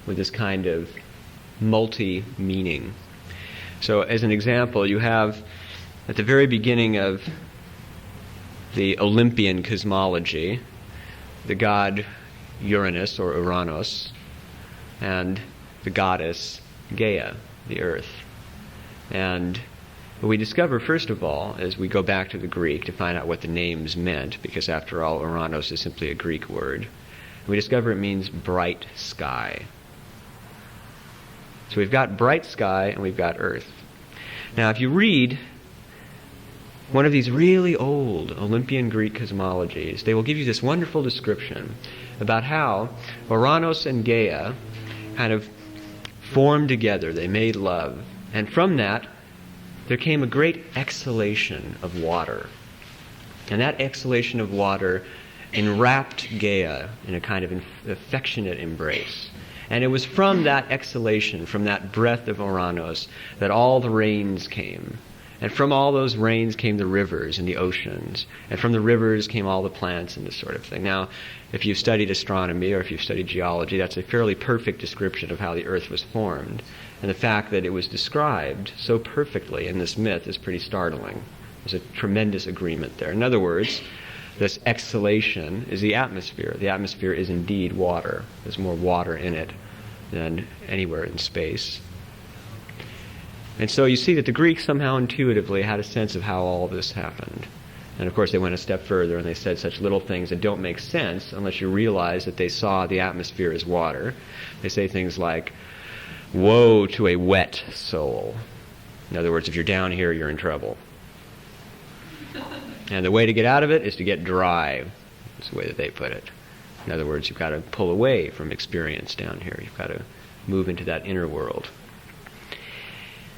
with this kind of multi-meaning. So as an example, you have at the very beginning of the Olympian cosmology, the god Uranus or Uranos, and the goddess Gaia, the earth. And what we discover, first of all, as we go back to the Greek to find out what the names meant, because after all, Uranos is simply a Greek word, we discover it means bright sky. So we've got bright sky and we've got earth. Now, if you read one of these really old Olympian Greek cosmologies, they will give you this wonderful description about how Uranos and Gaia kind of formed together. They made love. And from that, there came a great exhalation of water. And that exhalation of water enwrapped Gaia in a kind of affectionate embrace. And it was from that exhalation, from that breath of Uranos, that all the rains came. And from all those rains came the rivers and the oceans. And from the rivers came all the plants and this sort of thing. Now, if you've studied astronomy or if you've studied geology, that's a fairly perfect description of how the earth was formed. And the fact that it was described so perfectly in this myth is pretty startling. There's a tremendous agreement there. In other words, this exhalation is the atmosphere. The atmosphere is indeed water. There's more water in it than anywhere in space. And so you see that the Greeks somehow intuitively had a sense of how all this happened. And of course they went a step further and they said such little things that don't make sense unless you realize that they saw the atmosphere as water. They say things like, "Woe to a wet soul." In other words, if you're down here, you're in trouble. And the way to get out of it is to get dry. That's the way that they put it. In other words, you've got to pull away from experience down here. You've got to move into that inner world.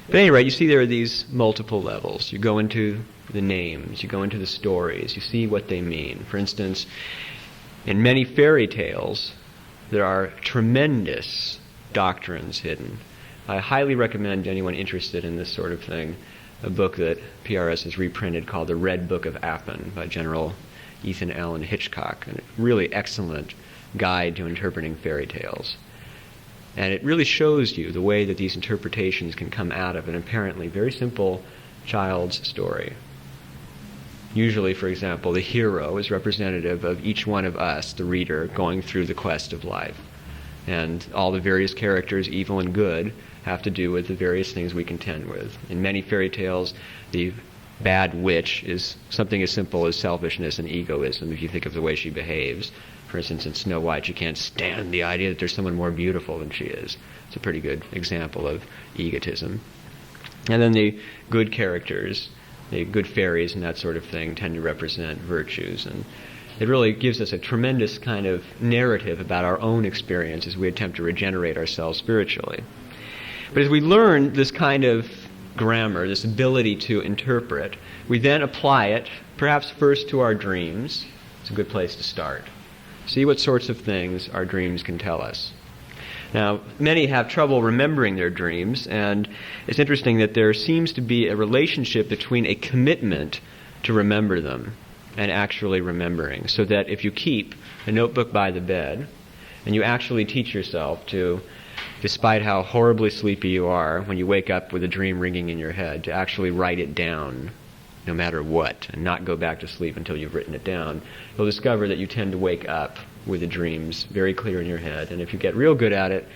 But at any rate, you see there are these multiple levels. You go into the names, you go into the stories, you see what they mean. For instance, in many fairy tales, there are tremendous doctrines hidden. I highly recommend anyone interested in this sort of thing a book that PRS has reprinted called The Red Book of Appin by General Ethan Allen Hitchcock, a really excellent guide to interpreting fairy tales. And it really shows you the way that these interpretations can come out of an apparently very simple child's story. Usually, for example, the hero is representative of each one of us, the reader, going through the quest of life. And all the various characters, evil and good, have to do with the various things we contend with. In many fairy tales, the bad witch is something as simple as selfishness and egoism, if you think of the way she behaves. For instance, in Snow White, she can't stand the idea that there's someone more beautiful than she is. It's a pretty good example of egotism. And then the good characters, the good fairies and that sort of thing, tend to represent virtues. And it really gives us a tremendous kind of narrative about our own experience as we attempt to regenerate ourselves spiritually. But as we learn this kind of grammar, this ability to interpret, we then apply it, perhaps first to our dreams. It's a good place to start. See what sorts of things our dreams can tell us. Now, many have trouble remembering their dreams, and it's interesting that there seems to be a relationship between a commitment to remember them and actually remembering, so that if you keep a notebook by the bed and you actually teach yourself to, despite how horribly sleepy you are, when you wake up with a dream ringing in your head, to actually write it down no matter what, and not go back to sleep until you've written it down, you'll discover that you tend to wake up with the dreams very clear in your head. And if you get real good at it,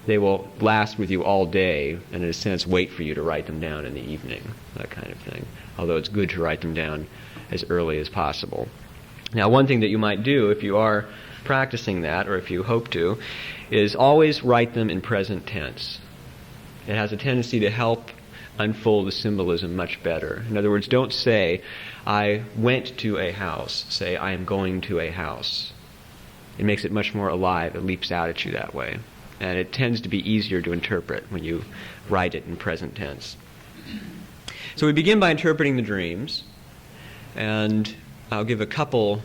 they will last with you all day, and in a sense wait for you to write them down in the evening, that kind of thing. Although it's good to write them down as early as possible. Now, one thing that you might do if you are practicing that, or if you hope to, is always write them in present tense. It has a tendency to help unfold the symbolism much better. In other words, don't say, "I went to a house." Say, "I am going to a house." It makes it much more alive. It leaps out at you that way. And it tends to be easier to interpret when you write it in present tense. So we begin by interpreting the dreams. And I'll give a couple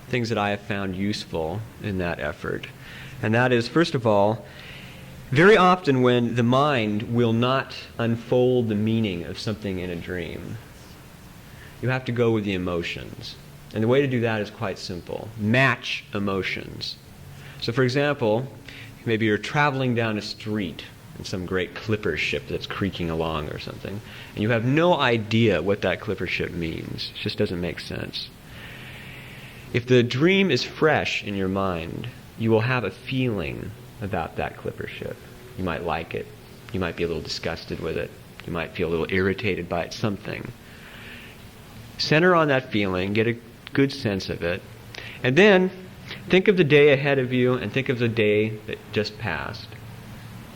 things that I have found useful in that effort. And that is, first of all, very often when the mind will not unfold the meaning of something in a dream, you have to go with the emotions. And the way to do that is quite simple. Match emotions. So for example, maybe you're traveling down a street in some great clipper ship that's creaking along or something, and you have no idea what that clipper ship means. It just doesn't make sense. If the dream is fresh in your mind, you will have a feeling about that clipper ship. You might like it. You might be a little disgusted with it. You might feel a little irritated by it, something. Center on that feeling, get a good sense of it, and then think of the day ahead of you and think of the day that just passed.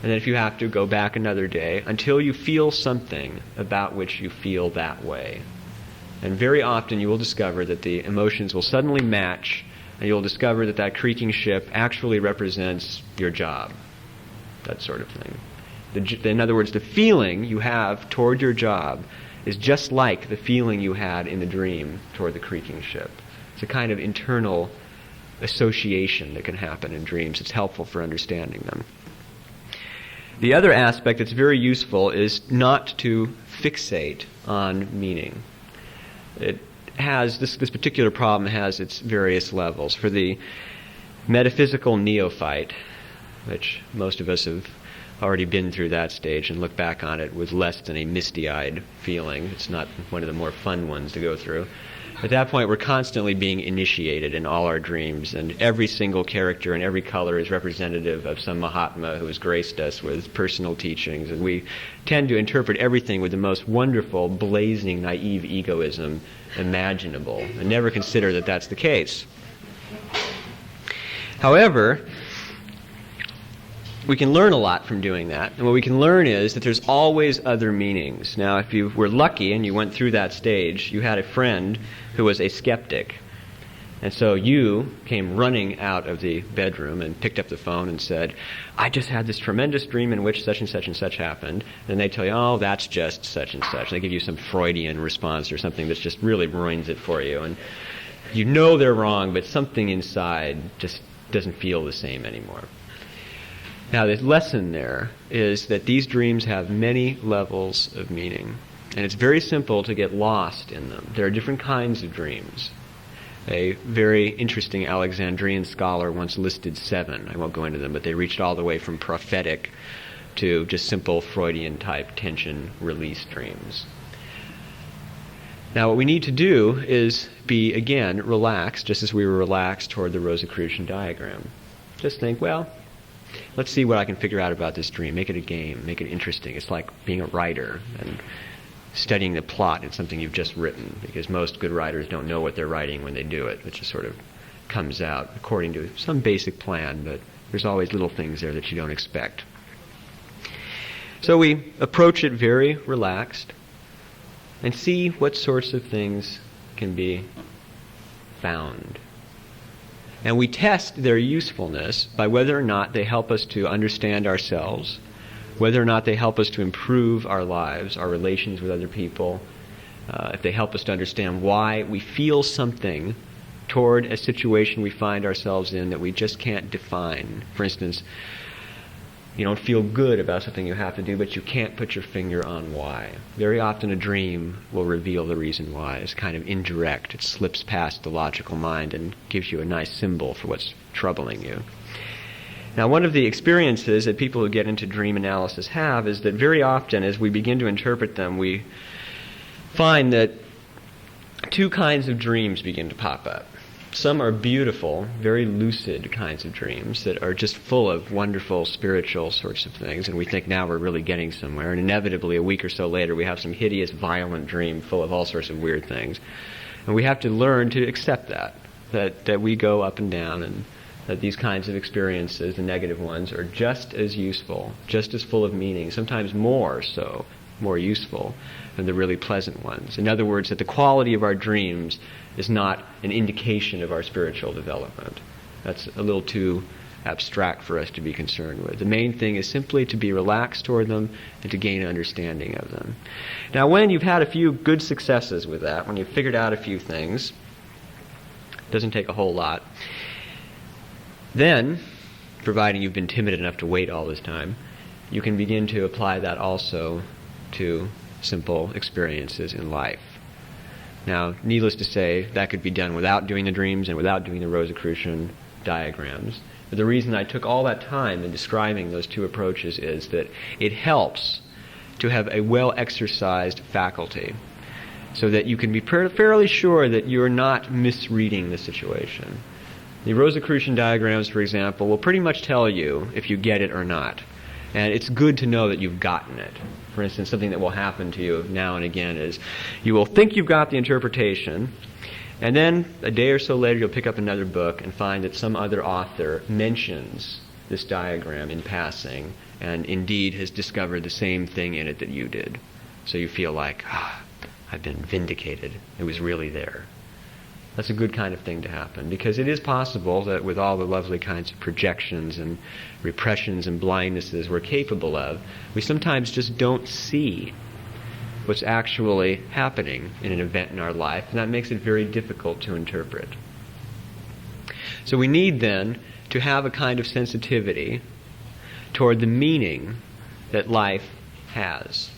And then if you have to, go back another day until you feel something about which you feel that way. And very often you will discover that the emotions will suddenly match, and you'll discover that that creaking ship actually represents your job, that sort of thing. In other words, the feeling you have toward your job is just like the feeling you had in the dream toward the creaking ship. It's a kind of internal association that can happen in dreams. It's helpful for understanding them. The other aspect that's very useful is not to fixate on meaning. It has this particular problem has its various levels. For the metaphysical neophyte, which most of us have already been through that stage and look back on it with less than a misty-eyed feeling. It's not one of the more fun ones to go through. At that point, we're constantly being initiated in all our dreams, and every single character and every color is representative of some Mahatma who has graced us with personal teachings, and we tend to interpret everything with the most wonderful, blazing, naive egoism imaginable, and never consider that that's the case. However, we can learn a lot from doing that. And what we can learn is that there's always other meanings. Now, if you were lucky and you went through that stage, you had a friend who was a skeptic. And so you came running out of the bedroom and picked up the phone and said, I just had this tremendous dream in which such and such happened. And they tell you, oh, that's just such and such. They give you some Freudian response or something that just really ruins it for you. And you know they're wrong, but something inside just doesn't feel the same anymore. Now, the lesson there is that these dreams have many levels of meaning, and it's very simple to get lost in them. There are different kinds of dreams. A very interesting Alexandrian scholar once listed 7. I won't go into them, but they reached all the way from prophetic to just simple Freudian-type tension release dreams. Now, what we need to do is be, again, relaxed, just as we were relaxed toward the Rosicrucian diagram. Just think, well, let's see what I can figure out about this dream. Make it a game. Make it interesting. It's like being a writer and studying the plot in something you've just written, because most good writers don't know what they're writing when they do it. It just sort of comes out according to some basic plan, but there's always little things there that you don't expect. So we approach it very relaxed and see what sorts of things can be found. And we test their usefulness by whether or not they help us to understand ourselves, whether or not they help us to improve our lives, our relations with other people, if they help us to understand why we feel something toward a situation we find ourselves in that we just can't define. For instance, you don't feel good about something you have to do, but you can't put your finger on why. Very often a dream will reveal the reason why. It's kind of indirect. It slips past the logical mind and gives you a nice symbol for what's troubling you. Now, one of the experiences that people who get into dream analysis have is that very often as we begin to interpret them, we find that 2 kinds of dreams begin to pop up. Some are beautiful, very lucid kinds of dreams that are just full of wonderful spiritual sorts of things, and we think now we're really getting somewhere, and inevitably a week or so later we have some hideous, violent dream full of all sorts of weird things. And we have to learn to accept that we go up and down, and that these kinds of experiences, the negative ones, are just as useful, just as full of meaning, sometimes more so, more useful than the really pleasant ones. In other words, that the quality of our dreams is not an indication of our spiritual development. That's a little too abstract for us to be concerned with. The main thing is simply to be relaxed toward them and to gain an understanding of them. Now, when you've had a few good successes with that, when you've figured out a few things, it doesn't take a whole lot, then, providing you've been timid enough to wait all this time, you can begin to apply that also to simple experiences in life. Now, needless to say, that could be done without doing the dreams and without doing the Rosicrucian diagrams. But the reason I took all that time in describing those two approaches is that it helps to have a well-exercised faculty so that you can be fairly sure that you're not misreading the situation. The Rosicrucian diagrams, for example, will pretty much tell you if you get it or not. And it's good to know that you've gotten it. For instance, something that will happen to you now and again is you will think you've got the interpretation, and then a day or so later you'll pick up another book and find that some other author mentions this diagram in passing and indeed has discovered the same thing in it that you did. So you feel like, I've been vindicated. It was really there. That's a good kind of thing to happen, because it is possible that with all the lovely kinds of projections and repressions and blindnesses we're capable of, we sometimes just don't see what's actually happening in an event in our life, and that makes it very difficult to interpret. So we need then to have a kind of sensitivity toward the meaning that life has.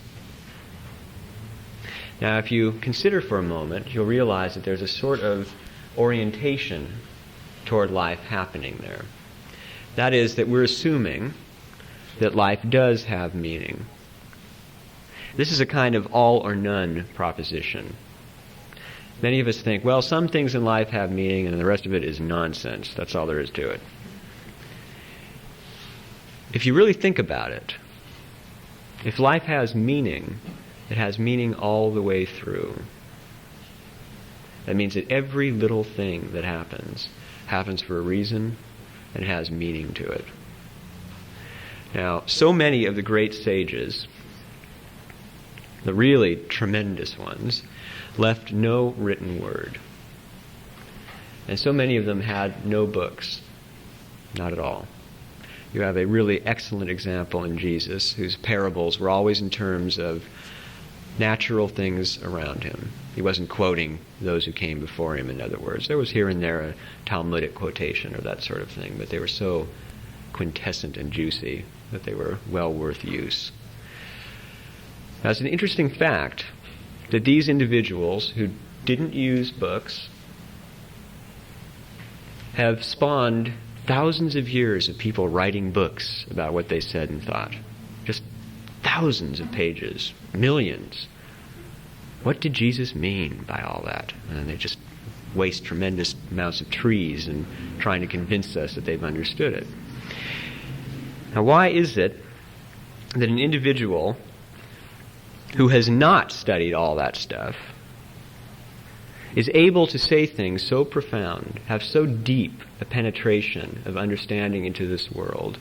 Now, if you consider for a moment, you'll realize that there's a sort of orientation toward life happening there. That is, that we're assuming that life does have meaning. This is a kind of all or none proposition. Many of us think, well, some things in life have meaning and the rest of it is nonsense. That's all there is to it. If you really think about it, if life has meaning, it has meaning all the way through. That means that every little thing that happens for a reason and has meaning to it. Now, so many of the great sages, the really tremendous ones, left no written word. And so many of them had no books. Not at all. You have a really excellent example in Jesus, whose parables were always in terms of natural things around him. He wasn't quoting those who came before him, in other words. There was here and there a Talmudic quotation or that sort of thing, but they were so quintessent and juicy that they were well worth use. Now, it's an interesting fact that these individuals who didn't use books have spawned thousands of years of people writing books about what they said and thought. Just thousands of pages, millions. What did Jesus mean by all that? And they just waste tremendous amounts of trees in trying to convince us that they've understood it. Now, why is it that an individual who has not studied all that stuff is able to say things so profound, have so deep a penetration of understanding into this world,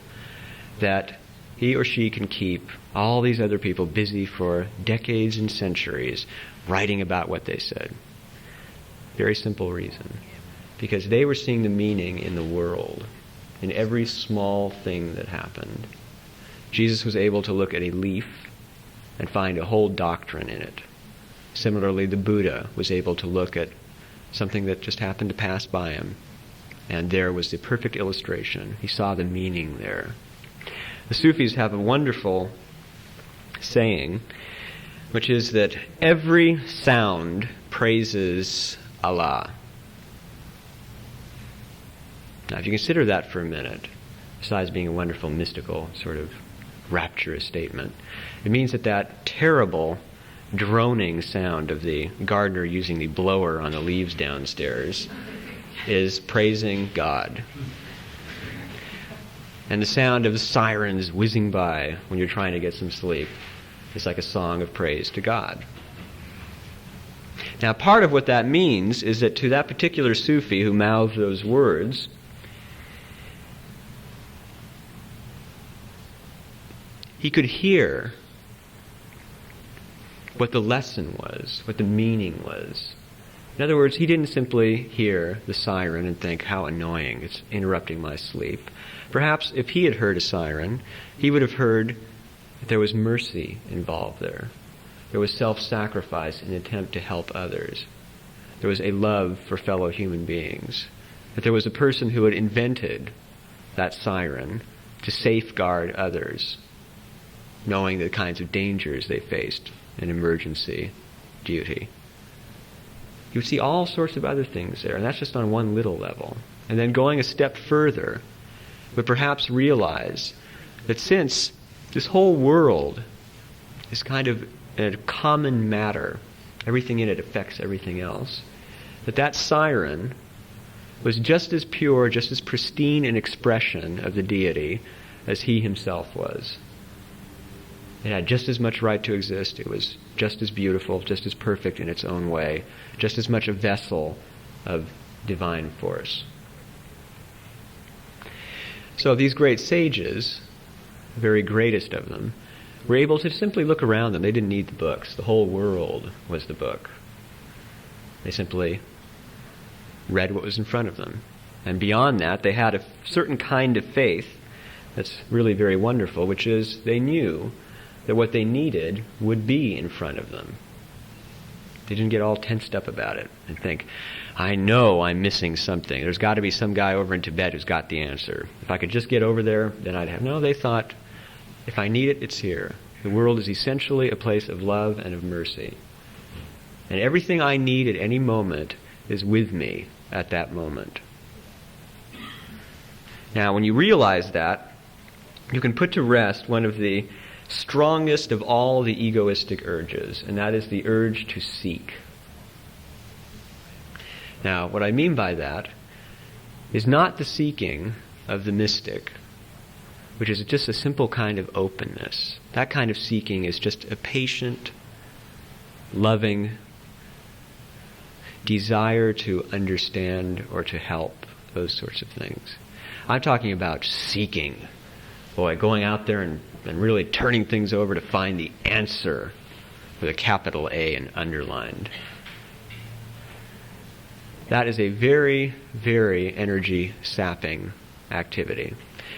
that he or she can keep all these other people busy for decades and centuries writing about what they said? Very simple reason. Because they were seeing the meaning in the world, in every small thing that happened. Jesus was able to look at a leaf and find a whole doctrine in it. Similarly, the Buddha was able to look at something that just happened to pass by him, and there was the perfect illustration. He saw the meaning there. The Sufis have a wonderful saying, which is that every sound praises Allah. Now, if you consider that for a minute, besides being a wonderful, mystical, sort of rapturous statement, it means that that terrible droning sound of the gardener using the blower on the leaves downstairs is praising God. And the sound of the sirens whizzing by when you're trying to get some sleep is like a song of praise to God. Now, part of what that means is that to that particular Sufi who mouthed those words, he could hear what the lesson was, what the meaning was. In other words, he didn't simply hear the siren and think, how annoying, it's interrupting my sleep. Perhaps if he had heard a siren, he would have heard that there was mercy involved there. There was self-sacrifice in an attempt to help others. There was a love for fellow human beings. That there was a person who had invented that siren to safeguard others, knowing the kinds of dangers they faced in emergency duty. You would see all sorts of other things there, and that's just on one little level. And then going a step further, would perhaps realize that since this whole world is kind of a common matter, everything in it affects everything else, that siren was just as pure, just as pristine an expression of the deity as he himself was. It had just as much right to exist. It was just as beautiful, just as perfect in its own way, just as much a vessel of divine force. So these great sages, the very greatest of them, were able to simply look around them. They didn't need the books. The whole world was the book. They simply read what was in front of them. And beyond that, they had a certain kind of faith that's really very wonderful, which is they knew that what they needed would be in front of them. They didn't get all tensed up about it and think, I know I'm missing something. There's got to be some guy over in Tibet who's got the answer. If I could just get over there, then I'd have... No, they thought, if I need it, it's here. The world is essentially a place of love and of mercy. And everything I need at any moment is with me at that moment. Now, when you realize that, you can put to rest one of the strongest of all the egoistic urges, and that is the urge to seek. Now, what I mean by that is not the seeking of the mystic, which is just a simple kind of openness. That kind of seeking is just a patient, loving desire to understand or to help, those sorts of things. I'm talking about seeking. Boy, going out there and really turning things over to find the answer with a capital A and underlined. That is a very, very energy-sapping activity.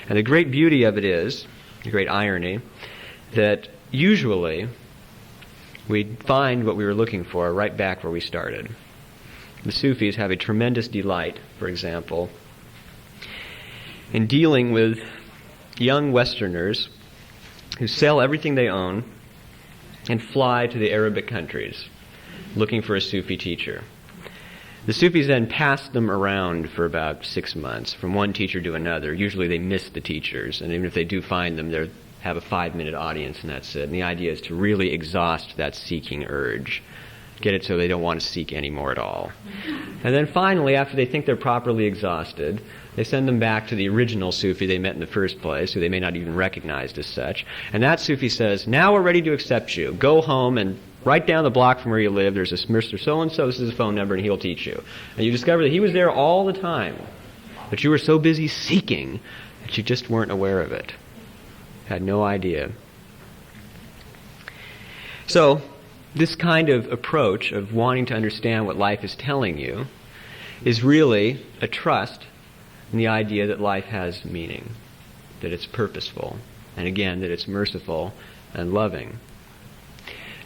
And the great beauty of it is, the great irony, that usually we find what we were looking for right back where we started. The Sufis have a tremendous delight, for example, in dealing with young Westerners who sell everything they own and fly to the Arabic countries looking for a Sufi teacher. The Sufis then pass them around for about 6 months, from one teacher to another. Usually they miss the teachers, and even if they do find them, they have a 5-minute audience, and that's it. And the idea is to really exhaust that seeking urge, get it so they don't want to seek anymore at all. And then finally, after they think they're properly exhausted, they send them back to the original Sufi they met in the first place, who they may not even recognize as such. And that Sufi says, now we're ready to accept you. Go home and right down the block from where you live, there's a Mr. So-and-so, this is his phone number, and he'll teach you. And you discover that he was there all the time, but you were so busy seeking that you just weren't aware of it. Had no idea. So, this kind of approach of wanting to understand what life is telling you is really a trust in the idea that life has meaning, that it's purposeful, and again, that it's merciful and loving.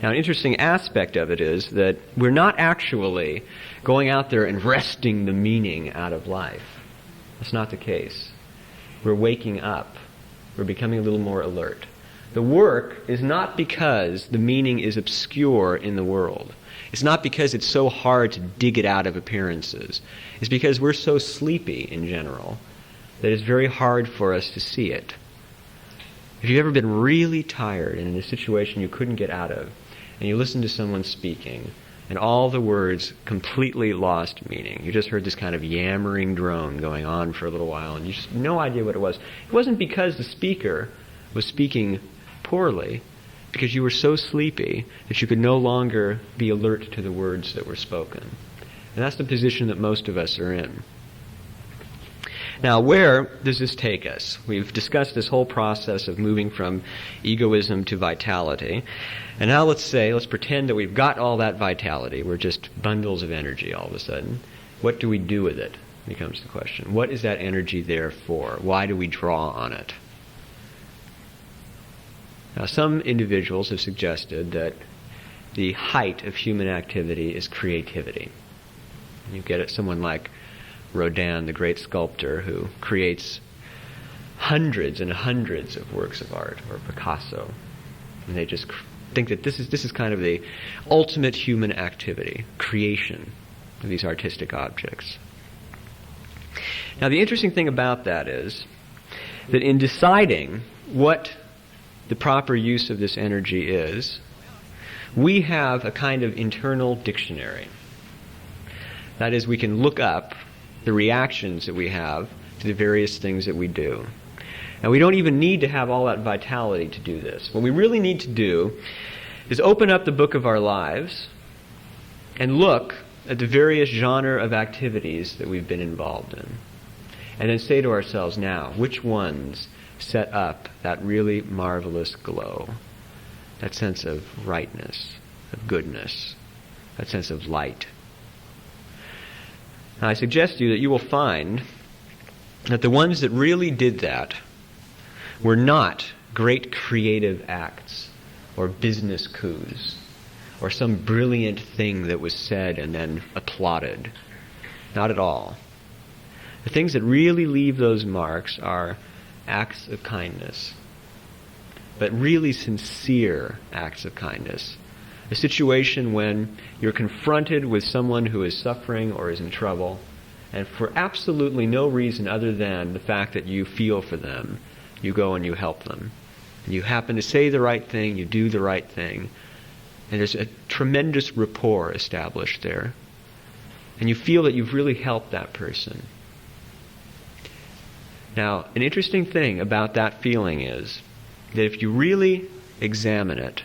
Now, an interesting aspect of it is that we're not actually going out there and wresting the meaning out of life. That's not the case. We're waking up. We're becoming a little more alert. The work is not because the meaning is obscure in the world. It's not because it's so hard to dig it out of appearances. It's because we're so sleepy in general that it's very hard for us to see it. If you've ever been really tired and in a situation you couldn't get out of, and you listen to someone speaking, and all the words completely lost meaning. You just heard this kind of yammering drone going on for a little while, and you just had no idea what it was. It wasn't because the speaker was speaking poorly, because you were so sleepy that you could no longer be alert to the words that were spoken. And that's the position that most of us are in. Now, where does this take us? We've discussed this whole process of moving from egoism to vitality. And now let's pretend that we've got all that vitality. We're just bundles of energy all of a sudden. What do we do with it, becomes the question. What is that energy there for? Why do we draw on it? Now, some individuals have suggested that the height of human activity is creativity. You get at someone like Rodin, the great sculptor, who creates hundreds and hundreds of works of art, or Picasso, and they just think that this is kind of the ultimate human activity, creation of these artistic objects. Now, the interesting thing about that is that in deciding what the proper use of this energy is, we have a kind of internal dictionary. That is, we can look up the reactions that we have to the various things that we do. And we don't even need to have all that vitality to do this. What we really need to do is open up the book of our lives and look at the various genre of activities that we've been involved in. And then say to ourselves, now, which ones set up that really marvelous glow, that sense of rightness, of goodness, that sense of light. Now, I suggest to you that you will find that the ones that really did that were not great creative acts or business coups or some brilliant thing that was said and then applauded. Not at all. The things that really leave those marks are acts of kindness, but really sincere acts of kindness. A situation when you're confronted with someone who is suffering or is in trouble, and for absolutely no reason other than the fact that you feel for them, you go and you help them. And you happen to say the right thing, you do the right thing, and there's a tremendous rapport established there. And you feel that you've really helped that person. Now, an interesting thing about that feeling is that if you really examine it,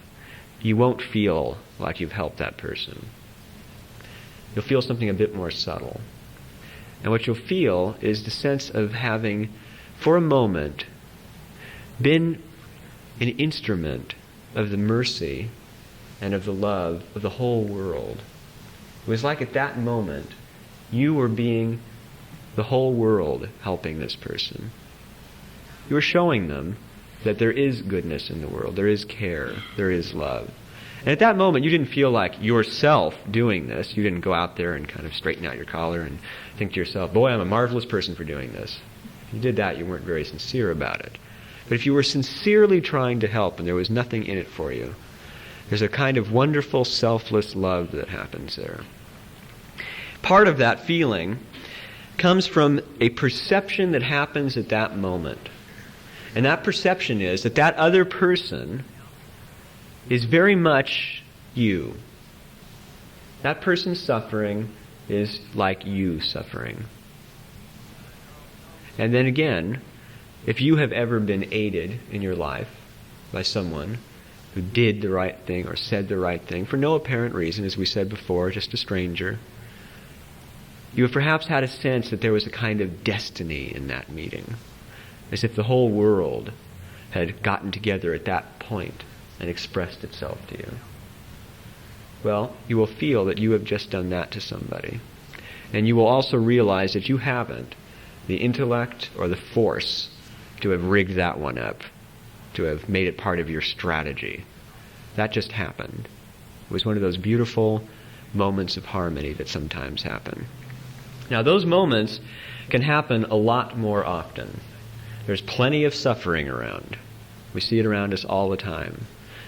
you won't feel like you've helped that person. You'll feel something a bit more subtle. And what you'll feel is the sense of having, for a moment, been an instrument of the mercy and of the love of the whole world. It was like at that moment, you were being the whole world helping this person. You were showing them that there is goodness in the world, there is care, there is love. And at that moment, you didn't feel like yourself doing this. You didn't go out there and kind of straighten out your collar and think to yourself, boy, I'm a marvelous person for doing this. If you did that, you weren't very sincere about it. But if you were sincerely trying to help and there was nothing in it for you, there's a kind of wonderful, selfless love that happens there. Part of that feeling comes from a perception that happens at that moment. And that perception is that that other person is very much you. That person's suffering is like you suffering. And then again, if you have ever been aided in your life by someone who did the right thing or said the right thing for no apparent reason, as we said before, just a stranger, you have perhaps had a sense that there was a kind of destiny in that meeting, as if the whole world had gotten together at that point and expressed itself to you. Well, you will feel that you have just done that to somebody. And you will also realize that you haven't the intellect or the force to have rigged that one up, to have made it part of your strategy. That just happened. It was one of those beautiful moments of harmony that sometimes happen. Now, those moments can happen a lot more often. There's plenty of suffering around. We see it around us all the time.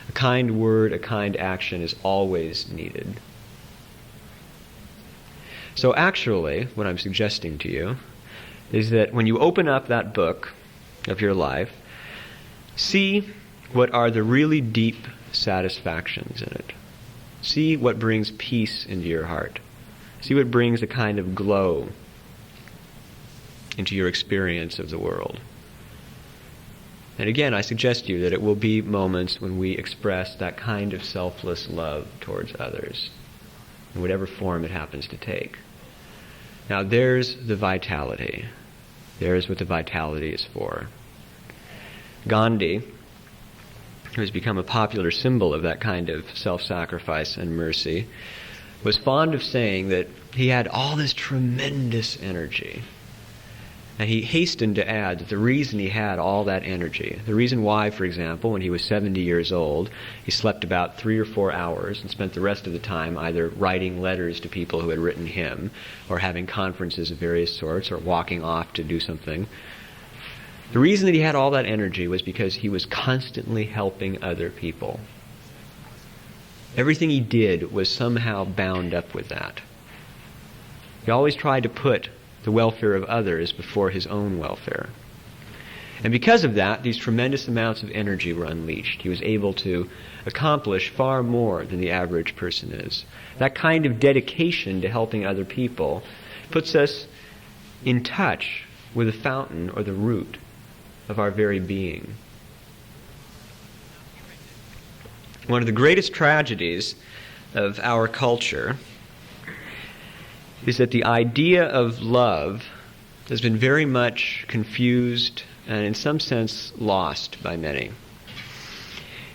A kind word, a kind action is always needed. So actually, what I'm suggesting to you is that when you open up that book of your life, see what are the really deep satisfactions in it. See what brings peace into your heart. See what brings a kind of glow into your experience of the world. And again, I suggest to you that it will be moments when we express that kind of selfless love towards others, in whatever form it happens to take. Now there's the vitality. There's what the vitality is for. Gandhi, who has become a popular symbol of that kind of self-sacrifice and mercy, was fond of saying that he had all this tremendous energy. And he hastened to add that the reason he had all that energy, the reason why, for example, when he was 70 years old, he slept about 3 or 4 hours and spent the rest of the time either writing letters to people who had written him, or having conferences of various sorts, or walking off to do something. The reason that he had all that energy was because he was constantly helping other people. Everything he did was somehow bound up with that. He always tried to put the welfare of others before his own welfare. And because of that, these tremendous amounts of energy were unleashed. He was able to accomplish far more than the average person is. That kind of dedication to helping other people puts us in touch with the fountain or the root of our very being. One of the greatest tragedies of our culture is that the idea of love has been very much confused and in some sense lost by many.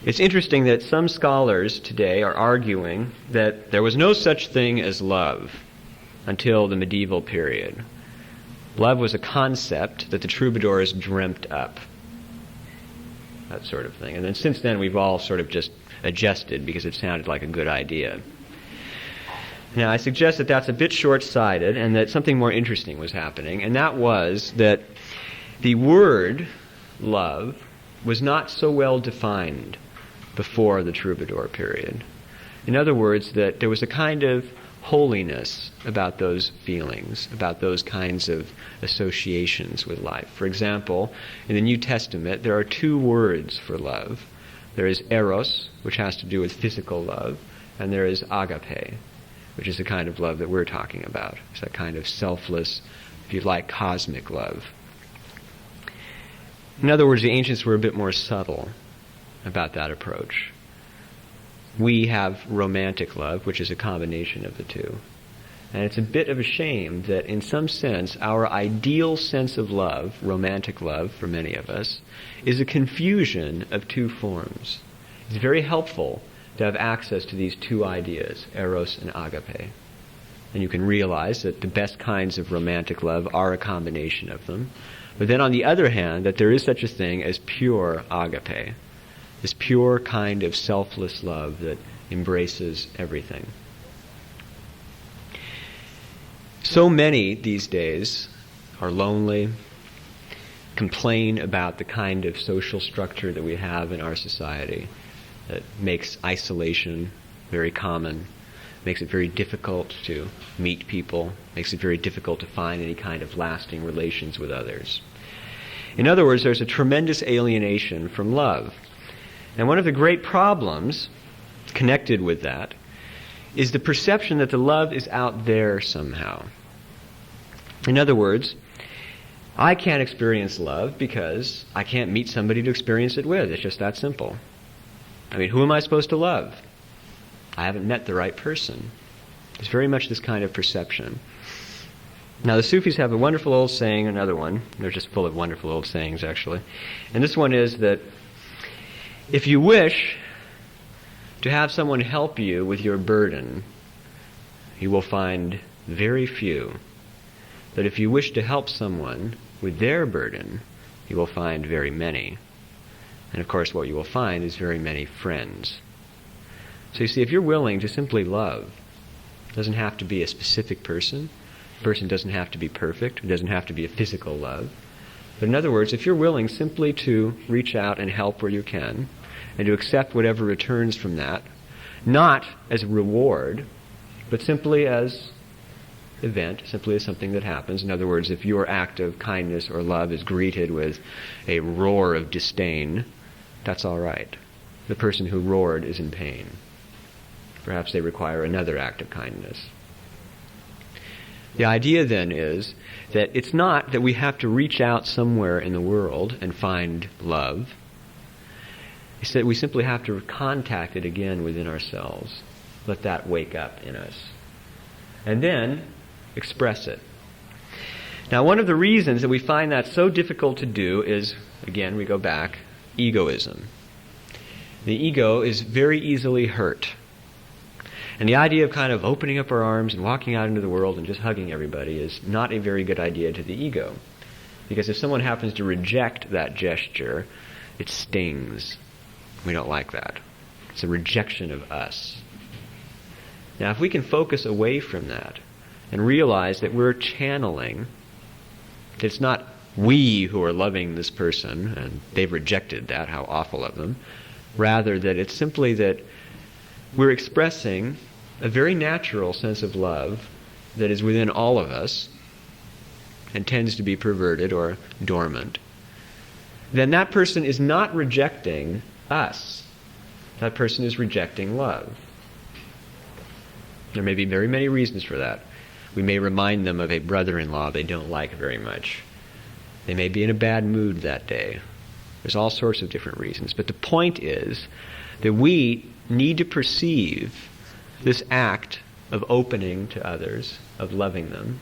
It's interesting that some scholars today are arguing that there was no such thing as love until the medieval period. Love was a concept that the troubadours dreamt up. That sort of thing. And then since then we've all sort of just adjusted because it sounded like a good idea. Now I suggest that that's a bit short-sighted and that something more interesting was happening, and that was that the word love was not so well defined before the troubadour period. In other words, that there was a kind of holiness about those feelings, about those kinds of associations with life. For example, in the New Testament, there are two words for love. There is eros, which has to do with physical love, and there is agape, which is the kind of love that we're talking about. It's that kind of selfless, if you like, cosmic love. In other words, the ancients were a bit more subtle about that approach. We have romantic love, which is a combination of the two. And it's a bit of a shame that in some sense our ideal sense of love, romantic love for many of us, is a confusion of two forms. It's very helpful to have access to these two ideas, eros and agape. And you can realize that the best kinds of romantic love are a combination of them. But then on the other hand, that there is such a thing as pure agape, this pure kind of selfless love that embraces everything. So many these days are lonely, complain about the kind of social structure that we have in our society that makes isolation very common, makes it very difficult to meet people, makes it very difficult to find any kind of lasting relations with others. In other words, there's a tremendous alienation from love. And one of the great problems connected with that is the perception that the love is out there somehow. In other words, I can't experience love because I can't meet somebody to experience it with. It's just that simple. I mean, who am I supposed to love? I haven't met the right person. It's very much this kind of perception. Now, the Sufis have a wonderful old saying, another one. They're just full of wonderful old sayings, actually. And this one is that if you wish to have someone help you with your burden, you will find very few. But if you wish to help someone with their burden, you will find very many. And of course, what you will find is very many friends. So you see, if you're willing to simply love, it doesn't have to be a specific person. The person doesn't have to be perfect. It doesn't have to be a physical love. But in other words, if you're willing simply to reach out and help where you can, and to accept whatever returns from that, not as a reward, but simply as event, simply as something that happens. In other words, if your act of kindness or love is greeted with a roar of disdain, that's all right. The person who roared is in pain. Perhaps they require another act of kindness. The idea then is that it's not that we have to reach out somewhere in the world and find love. It's that we simply have to contact it again within ourselves. Let that wake up in us. And then express it. Now, one of the reasons that we find that so difficult to do is, again, we go back, egoism. The ego is very easily hurt. And the idea of kind of opening up our arms and walking out into the world and just hugging everybody is not a very good idea to the ego. Because if someone happens to reject that gesture, it stings. We don't like that. It's a rejection of us. Now, if we can focus away from that and realize that we're channeling, that it's not we who are loving this person and they've rejected that, how awful of them, rather that it's simply that we're expressing a very natural sense of love that is within all of us and tends to be perverted or dormant. then that person is not rejecting us. That person is rejecting love. There may be very many reasons for that. We may remind them of a brother-in-law they don't like very much. They may be in a bad mood that day. There's all sorts of different reasons. But the point is that we need to perceive this act of opening to others, of loving them,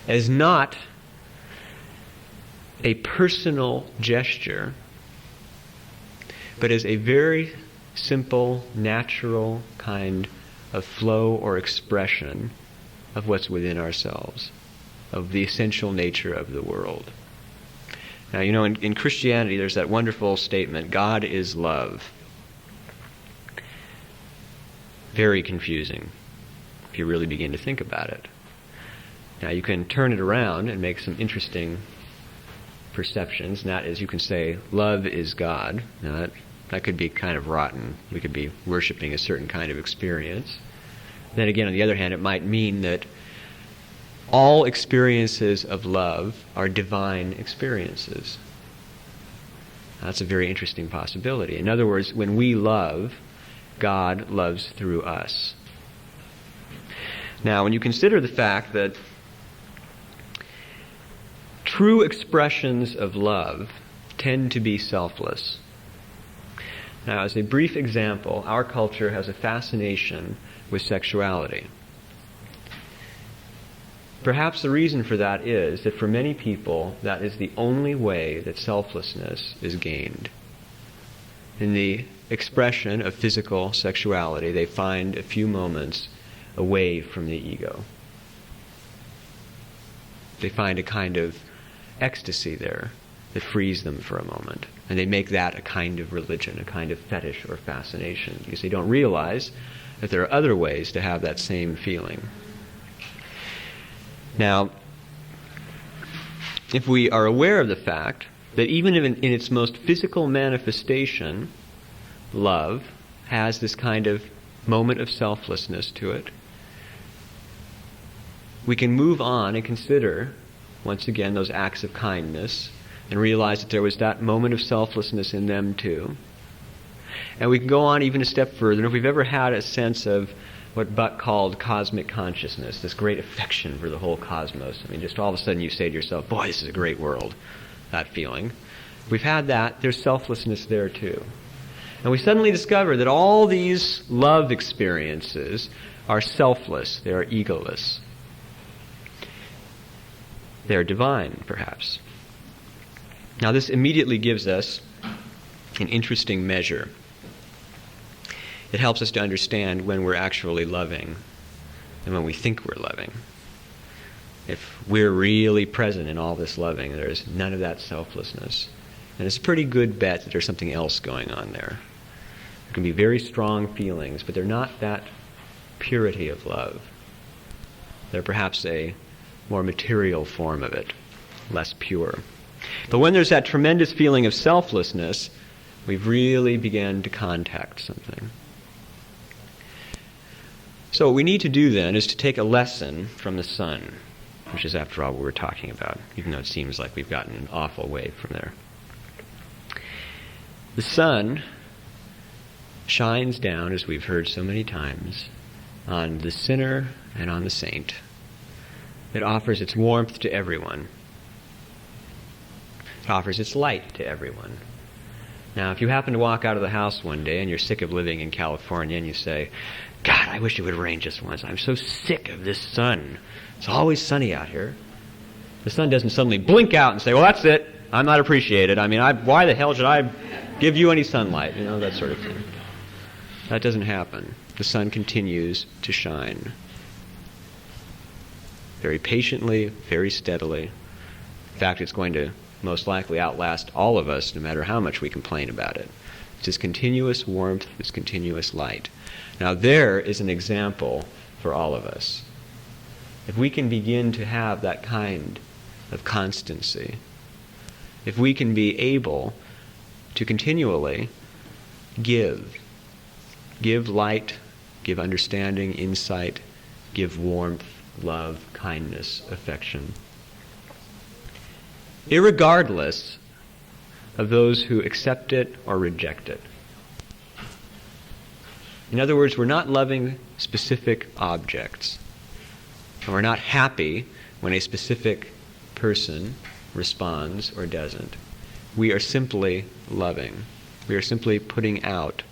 as not a personal gesture, but as a very simple, natural kind of flow or expression of what's within ourselves, of the essential nature of the world. Now, you know, in Christianity, there's that wonderful statement, God is love. Very confusing, if you really begin to think about it. Now, you can turn it around and make some interesting perceptions, and that is, you can say, love is God. Now, that could be kind of rotten. We could be worshiping a certain kind of experience. Then again, on the other hand, it might mean that all experiences of love are divine experiences. That's a very interesting possibility. In other words, when we love, God loves through us. Now, when you consider the fact that true expressions of love tend to be selfless. Now, as a brief example, our culture has a fascination with sexuality. Perhaps the reason for that is that for many people, that is the only way that selflessness is gained. In the expression of physical sexuality, they find a few moments away from the ego. They find a kind of ecstasy there that frees them for a moment. And they make that a kind of religion, a kind of fetish or fascination, because they don't realize that there are other ways to have that same feeling. Now, if we are aware of the fact that even in its most physical manifestation, love has this kind of moment of selflessness to it, we can move on and consider, once again, those acts of kindness and realize that there was that moment of selflessness in them too. And we can go on even a step further. If we've ever had a sense of what Buck called cosmic consciousness, this great affection for the whole cosmos. I mean, just all of a sudden you say to yourself, boy, this is a great world, that feeling. If we've had that, there's selflessness there too. And we suddenly discover that all these love experiences are selfless, they are egoless. They're divine, perhaps. Now, this immediately gives us an interesting measure. It helps us to understand when we're actually loving and when we think we're loving. If we're really present in all this loving, there's none of that selflessness. And it's a pretty good bet that there's something else going on there. There can be very strong feelings, but they're not that purity of love. They're perhaps a more material form of it, less pure. But when there's that tremendous feeling of selflessness, we've really begun to contact something. So what we need to do then is to take a lesson from the sun, which is, after all, what we're talking about, even though it seems like we've gotten an awful way from there. The sun shines down, as we've heard so many times, on the sinner and on the saint. It offers its warmth to everyone. It offers its light to everyone. Now, if you happen to walk out of the house one day and you're sick of living in California and you say, God, I wish it would rain just once. I'm so sick of this sun. It's always sunny out here. The sun doesn't suddenly blink out and say, well, that's it. I'm not appreciated. I mean, why the hell should I give you any sunlight? You know, that sort of thing. That doesn't happen. The sun continues to shine. Very patiently, very steadily. In fact, it's going to most likely outlast all of us, no matter how much we complain about it. It's this continuous warmth, this continuous light. Now, there is an example for all of us. If we can begin to have that kind of constancy, if we can be able to continually give light, give understanding, insight, give warmth, love, kindness, affection, irregardless of those who accept it or reject it. In other words, we're not loving specific objects. And we're not happy when a specific person responds or doesn't. We are simply loving. We are simply putting out,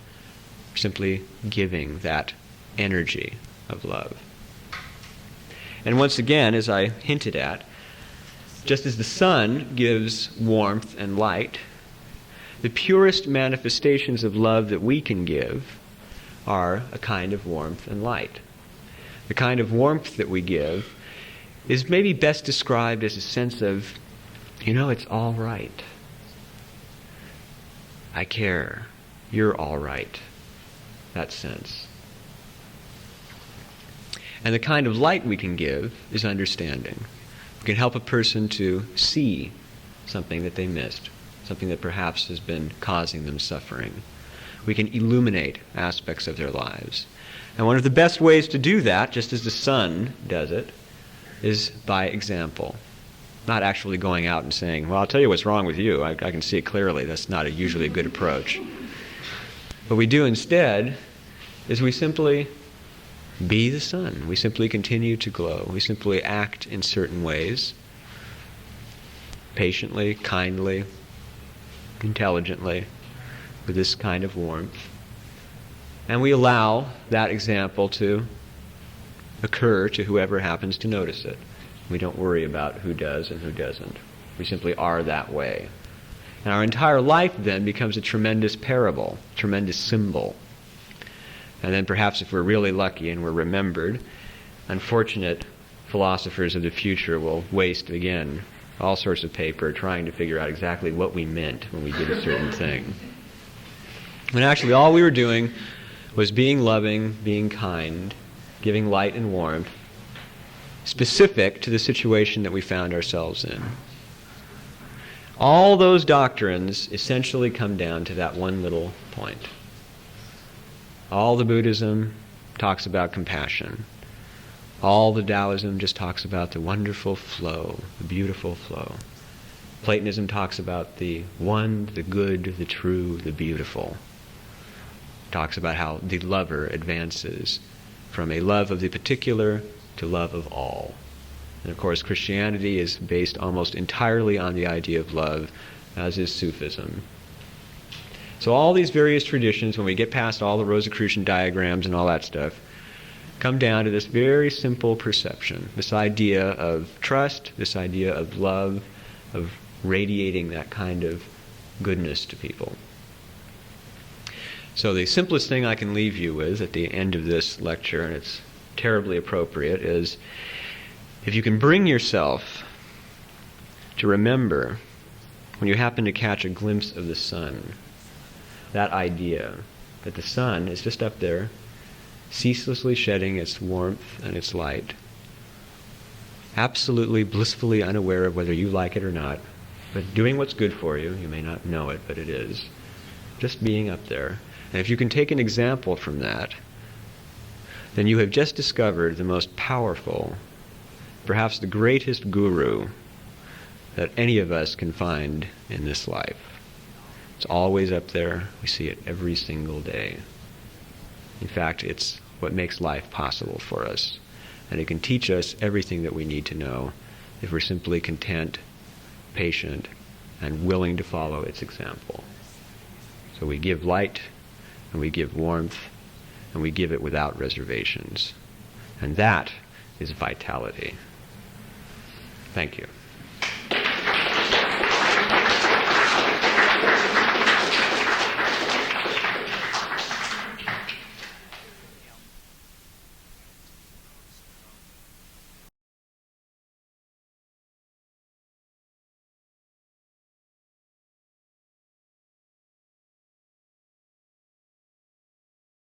simply giving that energy of love. And once again, as I hinted at, just as the sun gives warmth and light, the purest manifestations of love that we can give are a kind of warmth and light. The kind of warmth that we give is maybe best described as a sense of, it's all right. I care. You're all right. That sense. And the kind of light we can give is understanding. We can help a person to see something that they missed, something that perhaps has been causing them suffering. We can illuminate aspects of their lives. And one of the best ways to do that, just as the sun does it, is by example. Not actually going out and saying, well, I'll tell you what's wrong with you. I can see it clearly. That's not usually a good approach. What we do instead is we simply be the sun. We simply continue to glow. We simply act in certain ways, patiently, kindly, intelligently, with this kind of warmth. And we allow that example to occur to whoever happens to notice it. We don't worry about who does and who doesn't. We simply are that way. And our entire life then becomes a tremendous parable, tremendous symbol. And then perhaps if we're really lucky and we're remembered, unfortunate philosophers of the future will waste, again, all sorts of paper trying to figure out exactly what we meant when we did a certain thing. When actually all we were doing was being loving, being kind, giving light and warmth, specific to the situation that we found ourselves in. All those doctrines essentially come down to that one little point. All the Buddhism talks about compassion. All the Taoism just talks about the wonderful flow, the beautiful flow. Platonism talks about the one, the good, the true, the beautiful. Talks about how the lover advances from a love of the particular to love of all. And of course, Christianity is based almost entirely on the idea of love, as is Sufism. So all these various traditions, when we get past all the Rosicrucian diagrams and all that stuff, come down to this very simple perception, this idea of trust, this idea of love, of radiating that kind of goodness to people. So the simplest thing I can leave you with at the end of this lecture, and it's terribly appropriate, is if you can bring yourself to remember when you happen to catch a glimpse of the sun, that idea that the sun is just up there, ceaselessly shedding its warmth and its light, absolutely blissfully unaware of whether you like it or not, but doing what's good for you. You may not know it, but it is. Just being up there. And if you can take an example from that, then you have just discovered the most powerful, perhaps the greatest guru that any of us can find in this life. It's always up there. We see it every single day. In fact, it's what makes life possible for us. And it can teach us everything that we need to know if we're simply content, patient, and willing to follow its example. So we give light, and we give warmth, and we give it without reservations. And that is vitality. Thank you.